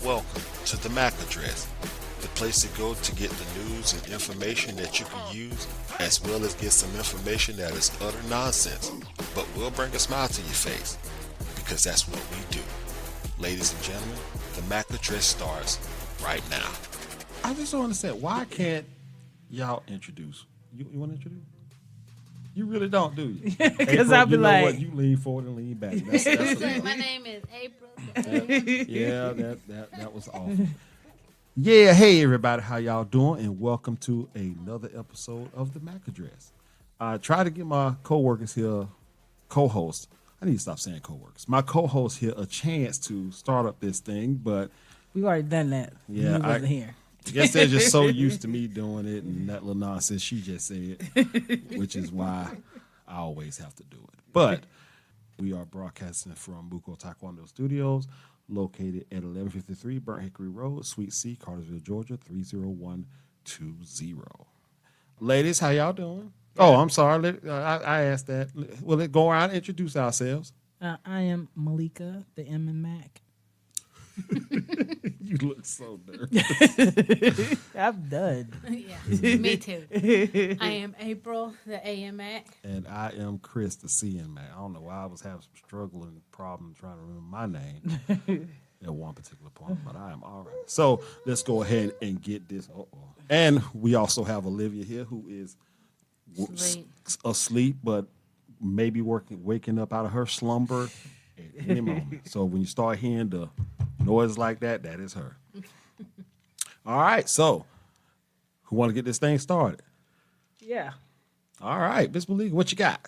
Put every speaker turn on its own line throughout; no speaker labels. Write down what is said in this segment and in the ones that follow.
Welcome to the M.A.C address, the place to go to get the news and information that you can use, as well as get some information that is utter nonsense, but will bring a smile to your face, because that's what we do. Ladies and gentlemen, the M.A.C address starts right now.
I just want to say, why can't y'all introduce? You want to introduce? You really don't, do you?
Because I'll be like,
what? You lean forward and lean back. That's
My name is April.
yeah, that was awful. Yeah, hey everybody, how y'all doing? And welcome to another episode of the M.A.C address. I try to get my co-workers here, co-host. I need to stop saying co-workers. My co-host here a chance to start up this thing, but
we've already done that.
Yeah,
he wasn't here.
I guess they're just so used to me doing it and that little nonsense she just said, which is why I always have to do it. But we are broadcasting from Buko Taekwondo Studios, located at 1153 Burnt Hickory Road, Suite C, Cartersville, Georgia, 30120. Ladies, how y'all doing? Oh, I'm sorry. I asked that. Well, let's go around and introduce ourselves.
I am Malika, the M and Mac.
You look so nervous.
I'm done.
Yeah, me too. I am April, the A.M.A.C.
And I am Chris, the C.N.M.A.C. I don't know why I was having some struggling problem trying to remember my name at one particular point, but I am all right. So let's go ahead and get this. And we also have Olivia here, who is asleep, but maybe waking up out of her slumber at any moment. So when you start hearing the noise like that, that is her. All right, so who want to get this thing started?
Yeah.
All right, Miss Malika, what you got?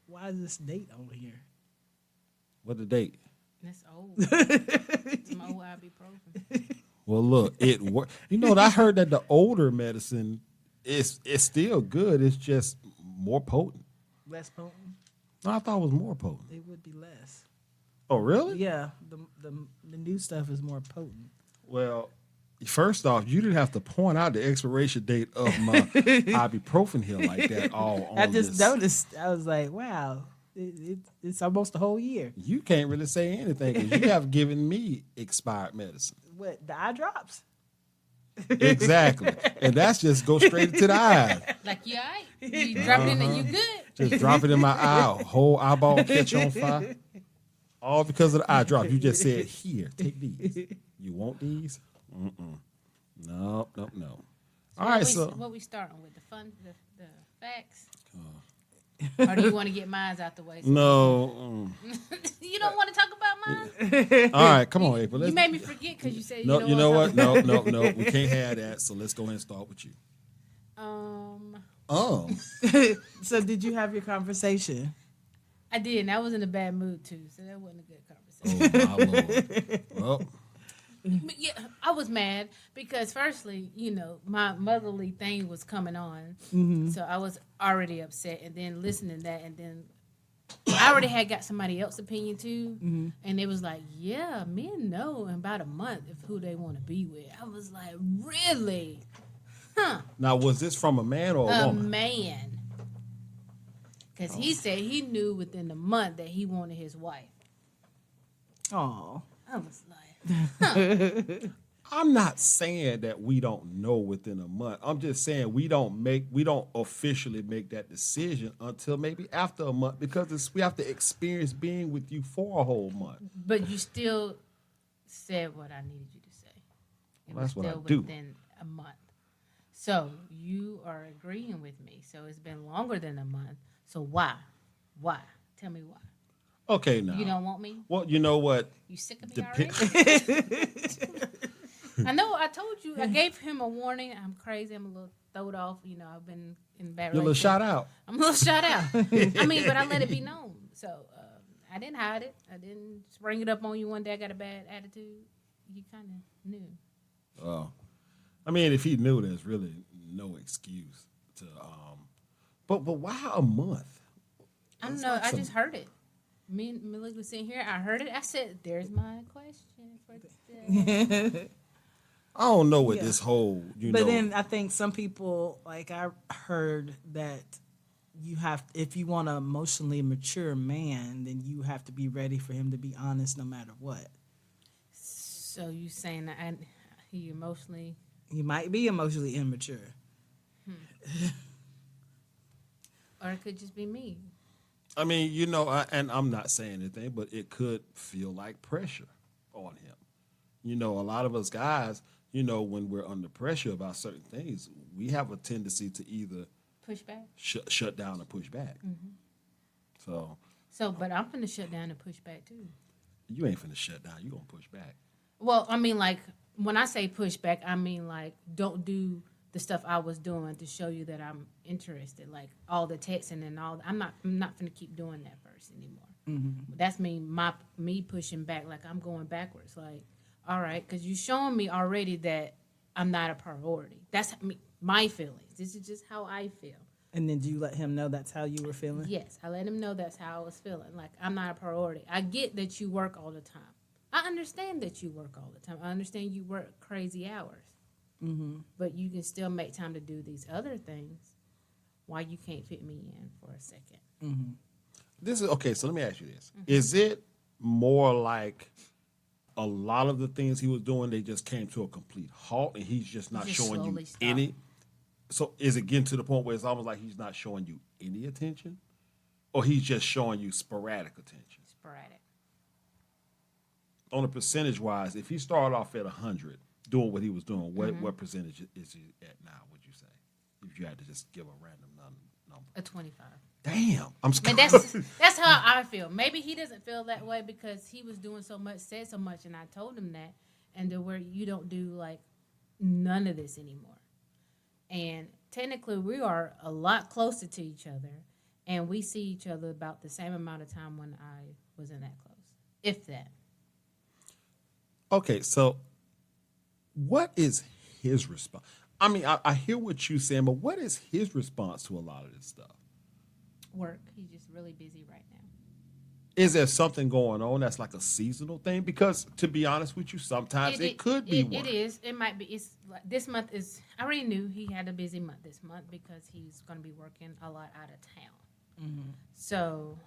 Why is this date on here?
What the date?
That's old. It's my old ibuprofen.
Well, look, it worked. You know, I heard that the older medicine is still good. It's just more potent.
Less potent?
No, I thought it was more potent.
It would be less.
Oh, really?
Yeah, the new stuff is more potent.
Well, first off, you didn't have to point out the expiration date of my ibuprofen here like that. All on
I just
this.
noticed. I was like, wow, it's almost a whole year.
You can't really say anything because you have given me expired medicine.
What, the eye drops?
Exactly. And that's just go straight to the eye.
Like, you all right? You drop it in and you good?
Just drop it in my eye. Whole eyeball catch on fire. All because of the eye drop. You just said, here, take these. You want these? Mm-mm. No. All right, so.
What we starting with? The facts? Or do you want to get mine out the way?
No.
You don't want to talk about mine?
All right, come on, April.
You made me forget because you said
No,
you
you know
want
what?
to talk
No. We can't have that. So let's go ahead and start with you.
So did you have your conversation?
I did, and I was in a bad mood too, so that wasn't a good conversation.
Oh, my Lord. Well.
But yeah, I was mad because firstly, my motherly thing was coming on. Mm-hmm. So I was already upset, and then listening to that, and then I already had got somebody else's opinion too. Mm-hmm. And it was like, yeah, men know in about a month of who they want to be with. I was like, really? Huh.
Now, was this from a man or a woman?
A man. Because he said he knew within a month that he wanted his wife.
Oh.
I was like, huh.
I'm not saying that we don't know within a month. I'm just saying we don't officially make that decision until maybe after a month because we have to experience being with you for a whole month.
But you still said what I needed you to say. It was
that's what
still
I do.
Within a month. So you are agreeing with me. So it's been longer than a month. So why? Why? Tell me why.
Okay, now.
You don't want me?
Well, you know what?
You sick of me already? I know. I told you. I gave him a warning. I'm crazy. I'm a little throwed off. I've been in bad relationship.
You're a little shot out.
I'm a little shot out. I mean, but I let it be known. So I didn't hide it. I didn't spring it up on you one day. I got a bad attitude. You kind of knew.
Oh. I mean, if he knew, there's really no excuse to. But why a month?
I don't know. I just heard it. Me and Malik was sitting here. I heard it. I said, "There's my question for today."
I don't know what this whole,
But then I think some people, like I heard that you have, if you want an emotionally mature man, then you have to be ready for him to be honest no matter what.
So you saying that he emotionally?
You might be emotionally immature.
Or it could just be me.
I mean, and I'm not saying anything, but it could feel like pressure on him. A lot of us guys, when we're under pressure about certain things, we have a tendency to either
Push back.
shut down or push back. So
But I'm finna shut down and push back too.
you ain't finna shut down. You gonna push back.
Well, I mean, like, when I say push back, I mean, like, don't do the stuff I was doing to show you that I'm interested. Like, all the texting and all. I'm not going to keep doing that first anymore. That's me pushing back. Like, I'm going backwards. Like, all right, because you're showing me already that I'm not a priority. That's my feelings. This is just how I feel.
And then do you let him know that's how you were feeling?
Yes, I let him know that's how I was feeling. Like, I'm not a priority. I get that you work all the time. I understand that you work all the time. I understand you work crazy hours. But you can still make time to do these other things. Why you can't fit me in for a second?
This is okay. So let me ask you this: Is it more like a lot of the things he was doing, they just came to a complete halt, and he's just not
Just
showing you
slowly stopped.
any? So is it getting to the point where it's almost like he's not showing you any attention, or he's just showing you sporadic attention?
Sporadic.
On a percentage wise, if he started off at 100 doing what he was doing, what percentage is he at now, would you say? If you had to just give a random number.
A 25.
Damn. I'm
And
scared.
that's how I feel. Maybe he doesn't feel that way because he was doing so much, said so much, and I told him that. And to where you don't do, like, none of this anymore. And technically, we are a lot closer to each other, and we see each other about the same amount of time when I wasn't that close, if that.
Okay, so what is his response? I mean, I hear what you're saying, but what is his response to a lot of this stuff?
Work. He's just really busy right now.
Is there something going on that's like a seasonal thing? Because to be honest with you, sometimes it could be work.
It is. It might be. It's like this month is. I already knew he had a busy month this month because he's going to be working a lot out of town. So,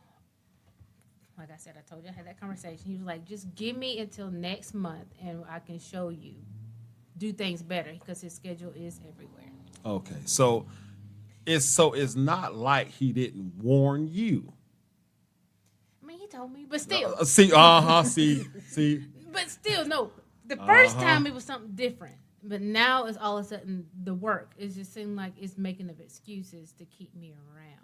like I said, I told you I had that conversation. He was like, "Just give me until next month, and I can show you, do things better because his schedule is everywhere."
Okay, so it's not like he didn't warn you.
I mean, he told me, but still.
See.
But still, no. The first time it was something different. But now it's all of a sudden the work. It just seemed like it's making of excuses to keep me around.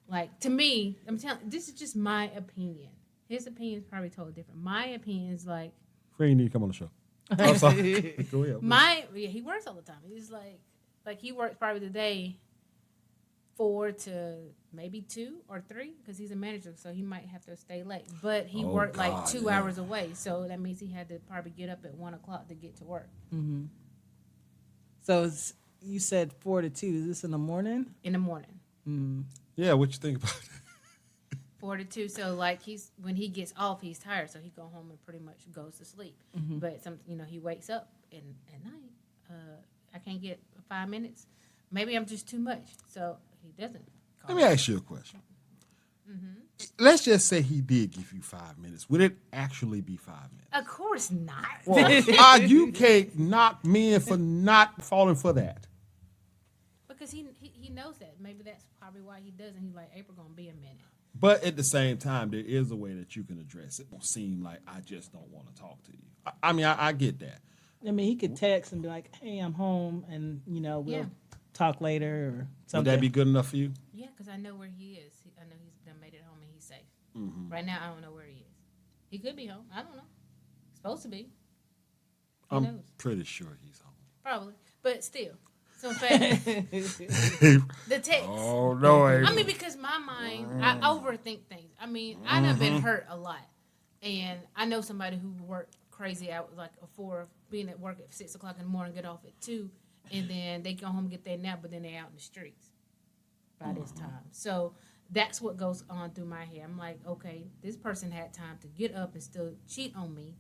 Like, to me, I'm telling this is just my opinion. His opinion is probably totally different. My opinion is like
Free, you need to come on the show. I'm sorry. Go ahead.
he works all the time. He's like he works probably today 4 to maybe 2 or 3 because he's a manager, so he might have to stay late. But he worked like 2 hours away, so that means he had to probably get up at 1 o'clock to get to work.
So you said 4 to 2. Is this in the morning?
In the morning.
Yeah, what you think about it?
4 to 2. So like when he gets off, he's tired, so he go home and pretty much goes to sleep. But he wakes up and at night. I can't get 5 minutes. Maybe I'm just too much, so he doesn't.
Let me ask you a question. Let's just say he did give you 5 minutes. Would it actually be 5 minutes?
Of course not.
Well, you can't knock men for not falling for that.
Because he knows that. Maybe that's probably why he doesn't. He's like, April gonna be a minute.
But at the same time, there is a way that you can address it. It won't seem like I just don't want to talk to you. I mean, I get that.
I mean, he could text and be like, "Hey, I'm home," and we'll talk later or something.
Would that be good enough for you?
Yeah, because I know where he is. I know he's done made it home and he's safe. Right now, I don't know where he is. He could be home. I don't know. Supposed to be. Who
I'm
knows?
pretty sure he's home.
Probably. But still. So in fact, the text.
Oh, no.
I mean, because my mind, I overthink things. I mean, I done been hurt a lot. And I know somebody who worked crazy hours, like being at work at 6 o'clock in the morning, get off at 2, and then they go home and get their nap, but then they out in the streets by this time. So that's what goes on through my head. I'm like, okay, this person had time to get up and still cheat on me.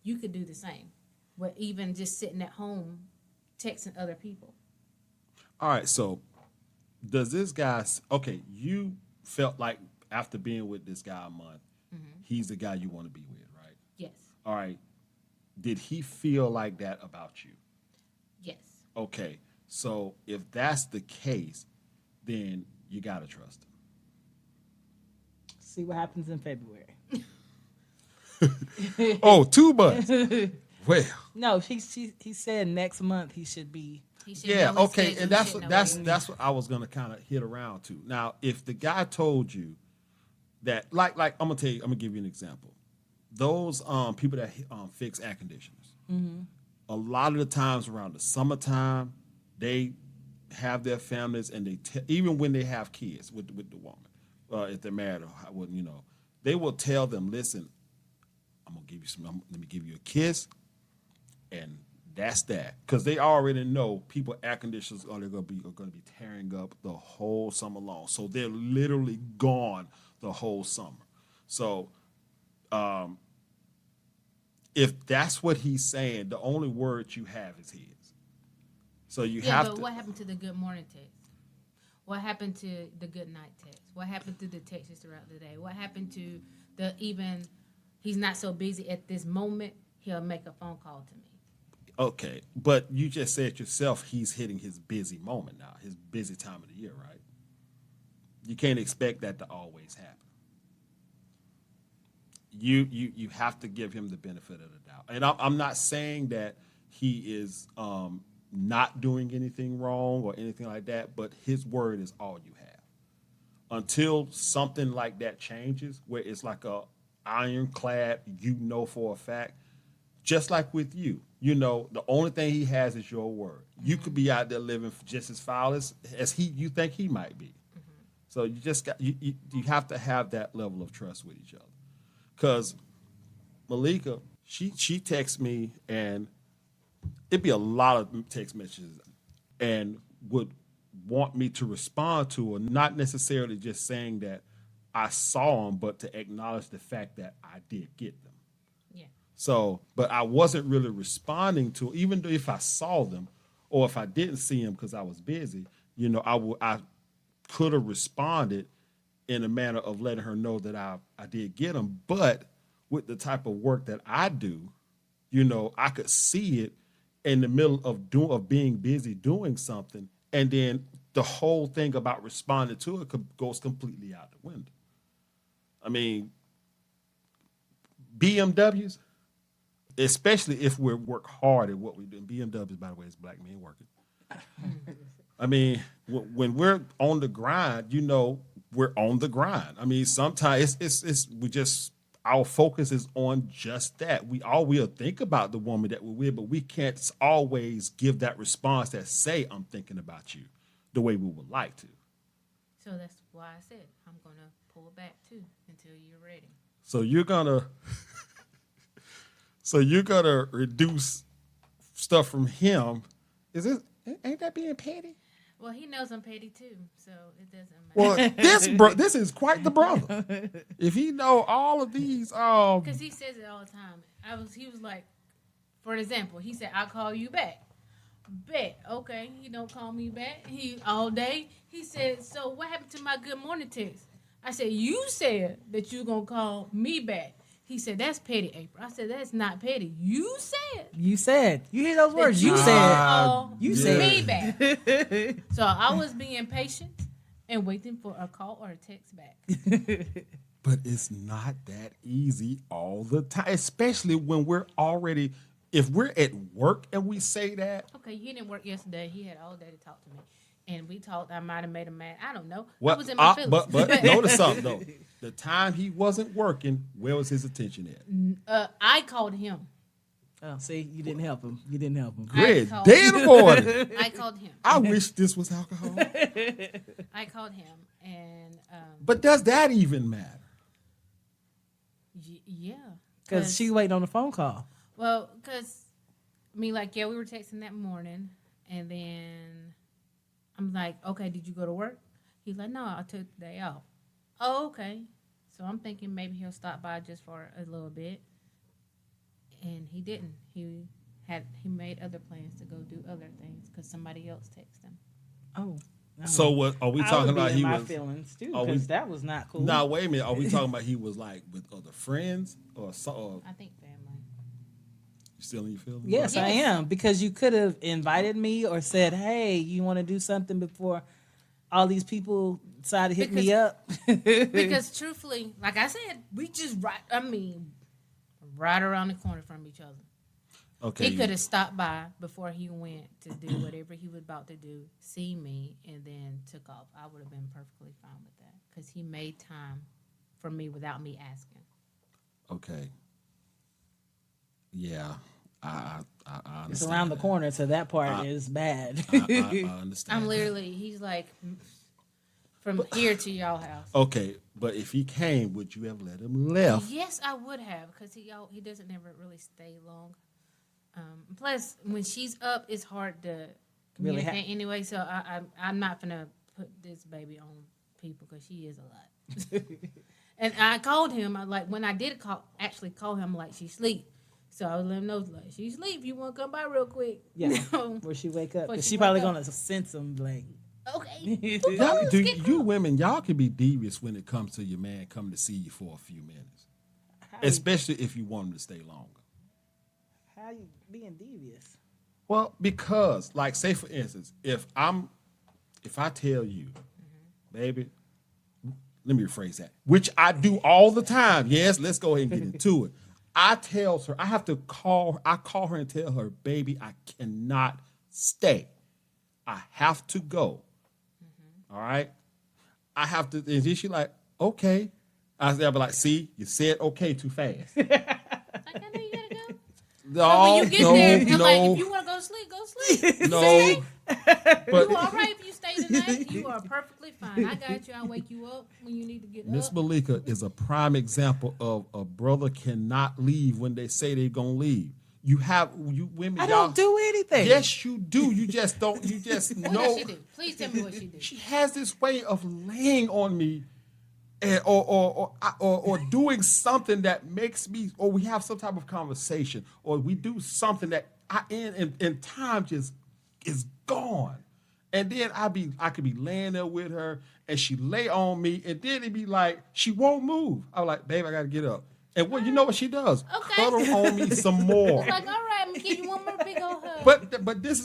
You could do the same. But even just sitting at home texting other people.
All right, so does this guy, okay, you felt like after being with this guy a month, he's the guy you want to be with, right?
Yes.
All right, did he feel like that about you?
Yes.
Okay, so if that's the case, then you gotta trust him.
See what happens in February.
Oh, 2 months. Well,
No, he said next month he should be.
He should
yeah,
know his
okay,
schedule.
and
He
that's
should know
that's what I was gonna kind of hit around to. Now, if the guy told you that, like I'm gonna give you an example. Those people that fix air conditioners, a lot of the times around the summertime, they have their families, and even when they have kids with the woman, if they're married or they will tell them, listen, I'm gonna give you let me give you a kiss, and that's that, because they already know people air conditioners are going to be tearing up the whole summer long, so they're literally gone the whole summer. So, if that's what he's saying, the only word you have is his. So you have
but
to.
what happened to the good morning text? What happened to the good night text? What happened to the texts throughout the day? What happened to he's not so busy at this moment, he'll make a phone call to me.
Okay, but you just said yourself he's hitting his busy moment now, his busy time of the year, right? You can't expect that to always happen. You have to give him the benefit of the doubt. And I'm not saying that he is not doing anything wrong or anything like that, but his word is all you have. Until something like that changes, where it's like a ironclad, for a fact, just like with you, the only thing he has is your word. You could be out there living just as foul as you think he might be. So you just got you have to have that level of trust with each other. Because Malika, she texts me, and it'd be a lot of text messages, and would want me to respond to, or not necessarily just saying that I saw them, but to acknowledge the fact that I did get them.
Yeah.
So, but I wasn't really responding to, even though if I saw them, or if I didn't see them because I was busy, I could have responded in a manner of letting her know that I did get them. But with the type of work that I do, I could see it in the middle of being busy doing something, and then the whole thing about responding to it goes completely out the window. I mean, BMWs, especially if we work hard at what we do. BMWs, by the way, is black men working. I mean, when we're on the grind, we're on the grind. I mean, sometimes our focus is on just that. We'll think about the woman that we're with, but we can't always give that response that say, I'm thinking about you, the way we would like to.
So that's why I said I'm gonna pull back too until you're ready.
So you're gonna reduce stuff from him. Ain't that being petty?
Well, he knows I'm petty too, so it doesn't matter.
Well, this is quite the brother. If he know all of these,
Because he says it all the time. He was like, for example, he said, "I'll call you back." Bet, okay. He don't call me back. He all day. He said, "So what happened to my good morning text?" I said, "You said that you're gonna call me back." He said, "That's petty, April." I said, "That's not petty. You said."
You said. You hear those words?
that
You
you
said.
call
You said.
me back. So I was being patient and waiting for a call or a text back.
but it's not that easy all the time, especially when if we're at work and we say that.
Okay, he didn't work yesterday. He had all day to talk to me. And we talked. I might have made him mad. I don't know. I was in my feelings.
But notice something, though. The time he wasn't working, where was his attention at?
I called him.
Oh, see, you didn't help him. You didn't help him.
Great.
called-
Dead avoided.
I called him.
I wish this was alcohol.
I called him, and
But does that even matter?
yeah,
Because she's waiting on the phone call.
well, because we were texting that morning, and then I'm like, okay, did you go to work? He's like, no, I took the day off. Oh, okay. So I'm thinking maybe he'll stop by just for a little bit, and he didn't. He made other plans to go do other things because somebody else texted him.
Oh. No.
So what are we
I
talking
would be
about?
in
He
my
was.
feelings too,
are we-
because that was not cool.
Now wait a minute. Are we talking about he was like with other friends or
I think family.
You still in your feelings?
Yes, I
Yes.
am, because you could have invited me or said, "Hey, you want to do something before all these people decide to hit me up?"
Because truthfully, like I said, we just right around the corner from each other.
Okay.
He could have stopped by before he went to do whatever he was about to do, see me, and then took off. I would have been perfectly fine with that because he made time for me without me asking.
Okay. Yeah. I understand.
It's around the
that.
corner, so that part is bad.
I understand.
I'm
that.
literally, he's like from here to y'all house.
Okay, but if he came, would you have let him left?
Yes, I would have because he doesn't never really stay long. Plus, when she's up, it's hard to
Really
communicate anyway. So I'm not gonna put this baby on people because she is a lot. And I called him. When I did actually call him, like she sleep. So I was letting him know like she sleep. You want to come by real quick?
Yeah, where she wake up,
Where
because
she
she probably
wake up.
gonna sense him like.
Okay.
You women, y'all can be devious when it comes to your man coming to see you for a few minutes, especially if you want him to stay longer.
How you being devious?
Well, because, like, say for instance, if I tell you, baby, let me rephrase that, which I do all the time. Yes, let's go ahead and get into it. I call her and tell her, baby, I cannot stay. I have to go. All right? I have to, and then she like, okay. I'll be like, see, you said okay too fast.
Like I know you gotta go.
No,
But when you get there, I'm like,
no,
if you want to go to sleep, go sleep.
no. But
You all right if you stay tonight? You are perfectly fine. I got you. I'll wake you up when you need to get
Miss
up.
Malika is a prime example of a brother cannot leave when they say they're gonna leave. You women.
I
y'all,
don't do anything.
Yes, you do. You just don't. You just
What
know.
does she do? Please tell me what she do.
She has this way of laying on me, and, or doing something that makes me, or we have some type of conversation, or we do something that and time just is gone. And then I could be laying there with her, and she lay on me, and then it'd be like she won't move. I'm like, babe, I gotta get up. And you know what she does?
Okay.
Cuddle on me some more.
It's like, all right, I'm gonna give you one more big old hug.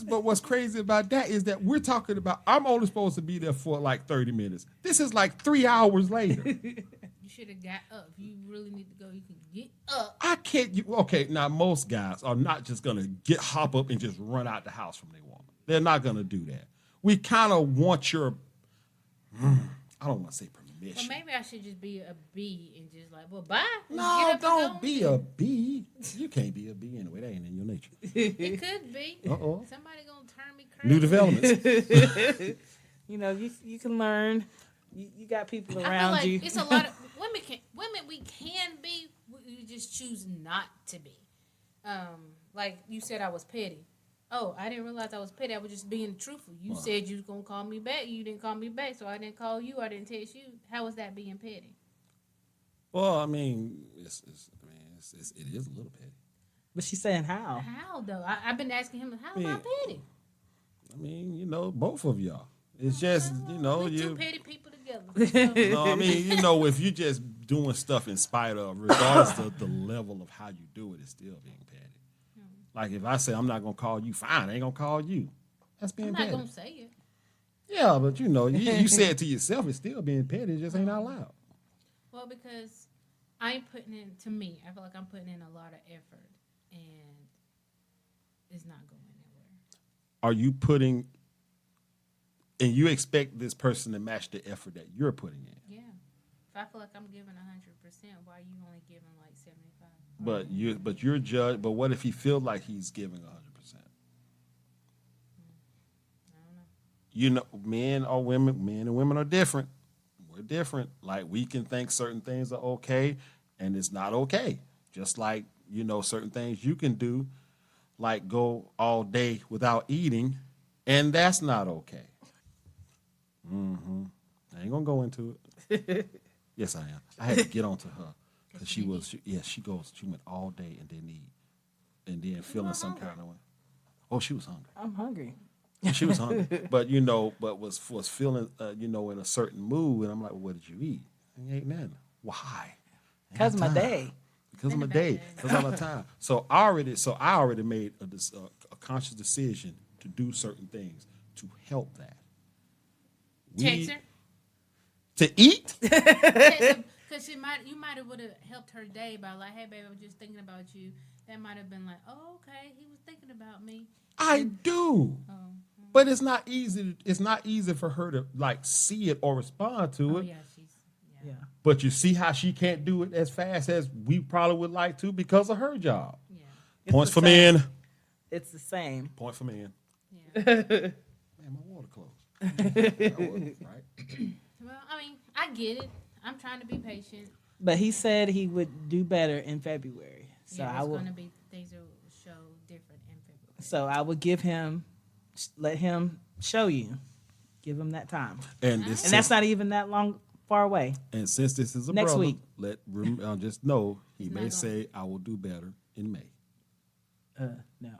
But what's crazy about that is that we're talking about I'm only supposed to be there for like 30 minutes. This is like 3 hours later.
You should have got up. If you really need to go, you can get up.
I can't. Okay, now most guys are not just gonna hop up and just run out the house from their woman. They're not gonna do that. We kind of want your. I don't want to say permission.
Well, maybe I should just be a bee and just like, well, bye.
No,
Get up
don't
and
be
go.
a bee. You can't be a bee anyway. That ain't in your nature.
It could be.
Uh-oh.
Somebody gonna turn me crazy.
New developments.
You know, you can learn. You got people
I feel
around
like
you.
it's a lot of women. We can be. We just choose not to be. Like you said, I was petty. Oh, I didn't realize I was petty. I was just being truthful. You said you was gonna call me back. You didn't call me back, so I didn't call you. I didn't text you. How was that being petty?
Well, I mean, it is a little petty.
But she's saying how?
How though? I've been asking him. How am I petty?
I mean, both of y'all. It's just,
We're two petty people together.
if you just doing stuff in spite of, regardless of the level of how you do it, it's still being petty. Like if I say I'm not gonna call you, fine, I ain't gonna call you. That's being
I'm
petty.
not gonna say it.
Yeah, but you say it to yourself, it's still being petty. It just ain't out loud.
Well, because I ain't putting in. To me, I feel like I'm putting in a lot of effort, and it's not going anywhere.
Are you putting, and you expect this person to match the effort that you're putting in?
Yeah. If I feel like I'm giving 100%, why are you only giving like 75?
But you're judged. But what if he feels like he's giving 100%?
I don't know.
Men and women are different. We're different. Like we can think certain things are okay, and it's not okay. Just like certain things you can do, like go all day without eating, and that's not okay. I ain't gonna go into it. Yes, I am. I had to get onto her because she went all day and didn't eat, and then feeling some kind of way. Oh, she was hungry.
I'm hungry.
She was hungry, but was feeling in a certain mood, and I'm like, well, what did you eat? I ain't ate nothing. Why?
Because of my day.
because of my
Been a bad
day,
day.
because of my time. So I already made a conscious decision to do certain things to help that.
Text her.
To eat?
Because you might have would have helped her day by like, hey baby, I was just thinking about you. That might have been like, oh okay, he was thinking about me.
I do. But it's not easy. It's not easy for her to like see it or respond to
Oh
it.
yeah,
Yeah.
But you see how she can't do it as fast as we probably would like to because of her job.
yeah.
It's
Points
the
for
same.
men.
It's the same.
Point for men.
Yeah.
Man, my water closed. Right?
Well, I mean, I get it. I'm trying to be patient.
But he said he would do better in February. So
Yeah,
I
it's
will.
gonna be things will show different in February.
So I would give him, let him show you, give him that time,
And this
and that's not even that long far away.
and since this is a
Next
brother,
week.
just know he
He's
may
not
say I will do better in May.
No.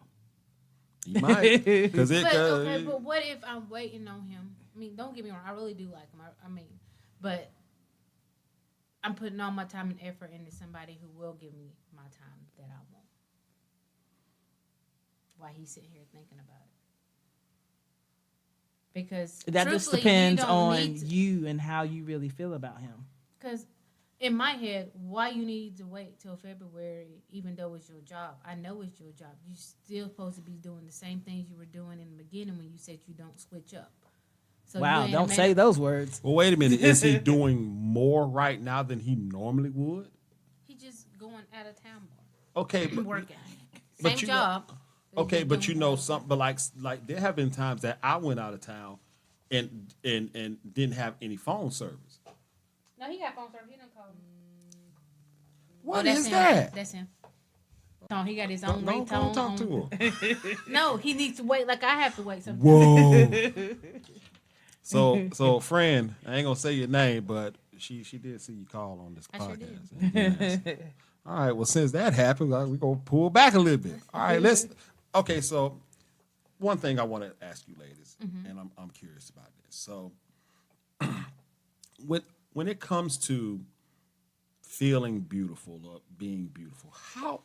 He might because it.
But okay, but what if I'm waiting on him? I mean, don't get me wrong, I really do like him. I mean, but I'm putting all my time and effort into somebody who will give me my time that I want. Why he's sitting here thinking about it? Because
That just
truthfully,
depends
you don't
on
need to-
you and how you really feel about him.
Because in my head, why you need to wait till February, even though it's your job? I know it's your job. You're still supposed to be doing the same things you were doing in the beginning when you said you don't switch up. So
Wow,
you ain't
don't
a
say
man-
those words.
Well, wait a minute. Is he doing more right now than he normally would?
He just going out of town more,
Okay, but
working.
but
Same
you know-
job.
okay,
he's
but
doing
you know
more.
something. But like there have been times that I went out of town and didn't have any phone service.
No, he got phone service. He don't call me.
What
that's
is
him.
that?
That's him. No, he got his own
Don't
ringtone.
talk to her.
No, he needs to wait like I have to wait sometimes.
Whoa. So friend, I ain't gonna say your name, but she did see you call on this
I sure
podcast. Yes. All right. Well, since that happened, we're gonna pull back a little bit. All right. Okay. So one thing I want to ask you, ladies, and I'm curious about this. So when it comes to feeling beautiful or being beautiful, how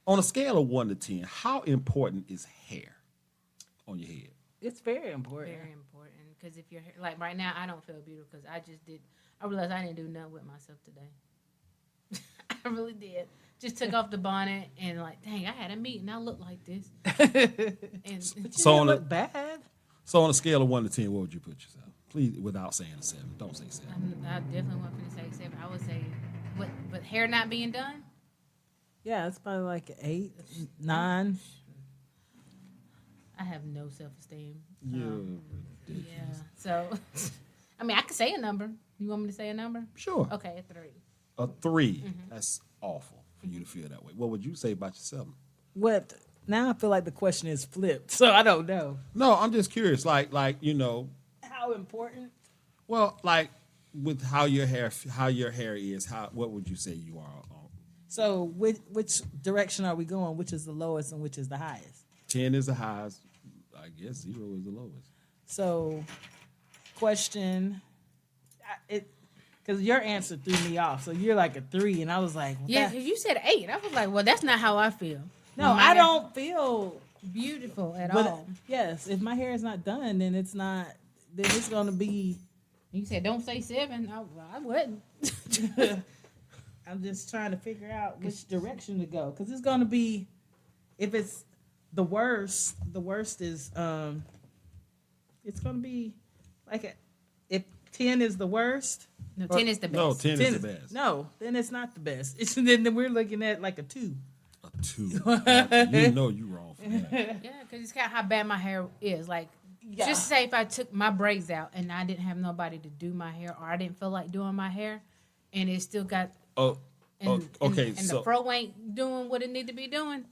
on a scale of 1 to 10, how important is hair on your head?
It's very important.
Very important because if you're like right now, I don't feel beautiful because I realized I didn't do nothing with myself today. I really did. Just took off the bonnet and like, dang, I had a meeting. I look like this. And
So
You
on
look
a,
bad.
so on a scale of 1 to 10, what would you put yourself? Please, without saying a 7. Don't say 7.
I definitely wasn't going to say 7. I would say, but hair not being done.
Yeah, it's probably like 8, 9.
I have no self esteem.
Yeah.
Yeah. So, I mean, I could say a number. You want me to say a number?
Sure.
Okay, a 3.
A 3. That's awful for you to feel that way. What would you say about yourself?
What? Now I feel like the question is flipped, so I don't know.
No, I'm just curious. Like you know,
How important?
well, like with how your hair is. What would you say you are?
So which direction are we going? Which is the lowest and which is the highest?
10 is the highest. I guess 0 is the lowest.
So, question, because your answer threw me off. So you're like a 3, and I was like, well,
Yeah,
that-
because you said 8. I was like, well, that's not how I feel.
no,
My
I
hair-
don't feel.
beautiful at
But
all.
yes, if my hair is not done, then it's not. Then it's gonna be.
You said don't say 7. I wouldn't.
I'm just trying to figure out which direction to go because it's gonna be. If it's the worst is it's gonna be like if 10 is the worst.
No, 10 is the best.
No, 10 is the best.
No, then it's not the best. It's then we're looking at like a 2.
A 2. You know you wrong for that.
Yeah, because it's kind of how bad my hair is. Like,
Yeah.
just say if I took my braids out and I didn't have nobody to do my hair, or I didn't feel like doing my hair, and it still got
Okay,
and
so
the fro ain't doing what it need to be doing.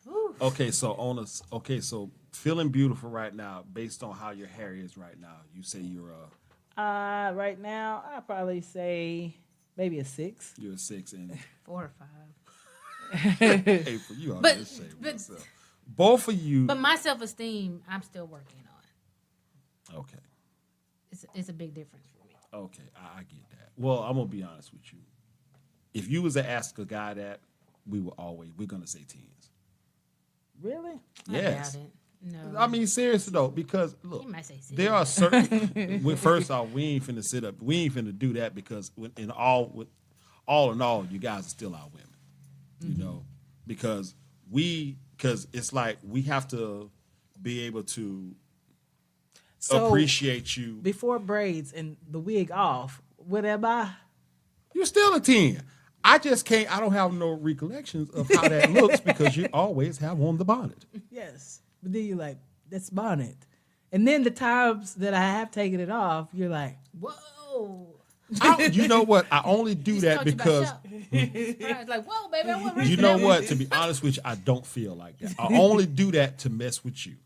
Whew.
so feeling beautiful right now, based on how your hair is right now, you say you're
Right now, I'd probably say maybe a 6.
you're a 6, and
4 or 5.
hey, for you, I'll
But-
just say
but-
myself. Both of you.
But my self esteem, I'm still working on.
Okay,
It's a big difference for me.
okay, I get that. Well, I'm gonna be honest with you. if you was to ask a guy that, we're gonna say 10s.
Really?
Yes.
I doubt it. No.
I mean, seriously though, because look,
He might say six.
there are certain. First off, we ain't finna sit up. We ain't finna do that because all in all, you guys are still our women. You know, because it's like we have to be able to appreciate you.
Before braids and the wig off, what am I?
You're still a 10. I just can't. I don't have no recollections of how that looks because you always have on the bonnet.
Yes. But then you're like, that's bonnet. And then the times that I have taken it off, you're like,
Whoa.
You know what? I only do that because
It's like, whoa, baby, I wasn't ready
you
for
know
that
what?
one.
To be honest with you, I don't feel like that. I only do that to mess with you.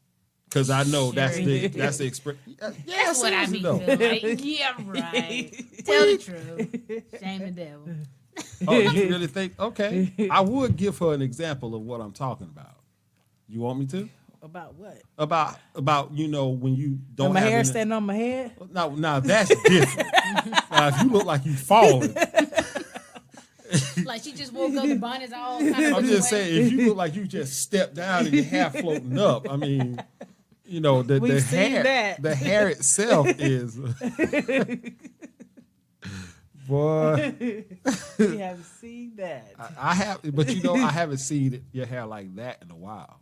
Because I know that's the expression. Yeah,
That's what I
seriously
mean.
though.
Like, yeah, right. Tell the truth. Shame the devil.
Oh, you really think? Okay. I would give her an example of what I'm talking about. You want me to?
about what?
About when you don't
When my
have
hair
any-
standing on my head?
Now that's different. Now, if you look like you falling,
Like she just woke up, the bonnet's all kind of
I'm just saying, if you look like you just stepped down and your hair floating up, I mean, the
We've seen
hair,
that.
the hair itself is, boy.
We haven't seen that.
I have, but I haven't seen your hair like that in a while.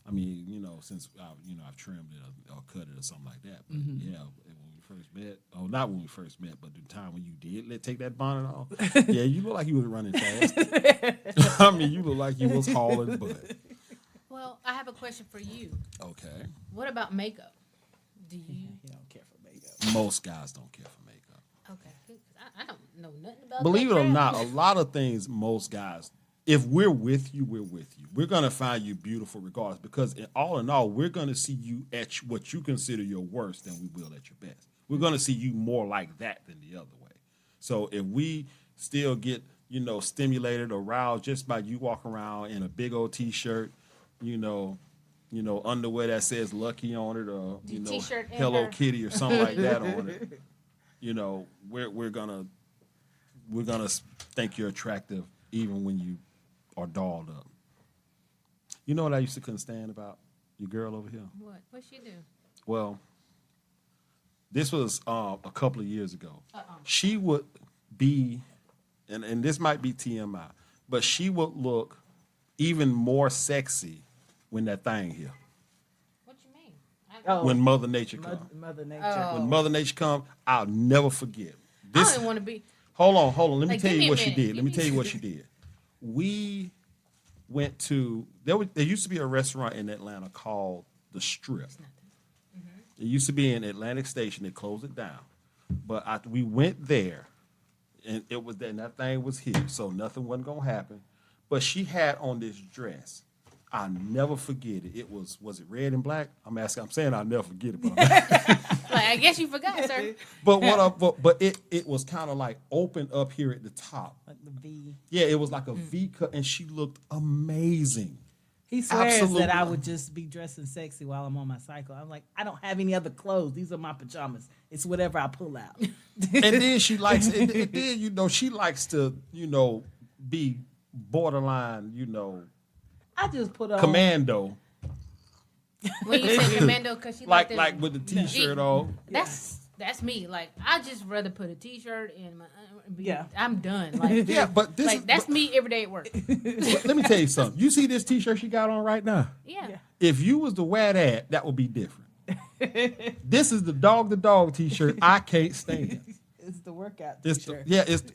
I mean, since I've trimmed it or cut it or something like that. But yeah, when we first met, not when we first met, but the time when you did take that bonnet off, yeah, you look like you was running fast. I mean, you look like you was hauling butt.
Well, I have a question for you.
Okay.
What about makeup? Do you?
You don't care for makeup.
Most guys don't care for makeup.
Okay, good. 'Cause I don't know nothing about.
Believe
that
it or
crap.
not, a lot of things most guys, if we're with you, we're with you. We're going to find you beautiful regardless because in all, we're going to see you at what you consider your worst than we will at your best. We're going to see you more like that than the other way. So if we still get, stimulated or roused just by you walking around in a big old T-shirt, underwear that says Lucky on it or,
T-shirt and
Hello
her.
Kitty or something like that on it, we're gonna think you're attractive even when you are dolled up. You know what I used to couldn't stand about your girl over here?
What? What she do?
Well, this was a couple of years ago. She would be, and this might be TMI, but she would look even more sexy when that thing here.
What you mean?
Oh,
When Mother Nature comes.
Mother Nature.
When Mother Nature comes, I'll never forget.
I don't even want to be.
Hold on. Let me
Like,
tell
give me
you
a
what she
minute.
did.
Give
Let me
me-
tell you what she did. We went to there used to be a restaurant in Atlanta called The Strip. It used to be in Atlantic Station. They closed it down, but we went there, and that thing was here, so nothing wasn't gonna happen. But she had on this dress. I'll never forget it. It was it red and black? I'm saying I'll never forget it, but
Like, I guess you forgot, sir.
but it was kind of like open up here at the top.
Like the V.
Yeah, it was like a V cut, and she looked amazing.
He swears
Absolutely.
that I would just be dressing sexy while I'm on my cycle. I'm like, I don't have any other clothes. These are my pajamas. It's whatever I pull out.
And then she likes, and then she likes to, be borderline,
I just put on.
commando,
When you say commando, because she
like
them-
with the T-shirt on.
That's me. Like, I just rather put a T-shirt in my.
Yeah.
I'm done. Like,
Yeah, but this is,
that's me every day at work.
but let me tell you something. You see this T-shirt she got on right now?
Yeah.
If you was to wear that would be different. This is the dog T-shirt I can't stand.
It's the workout
It's
t-shirt.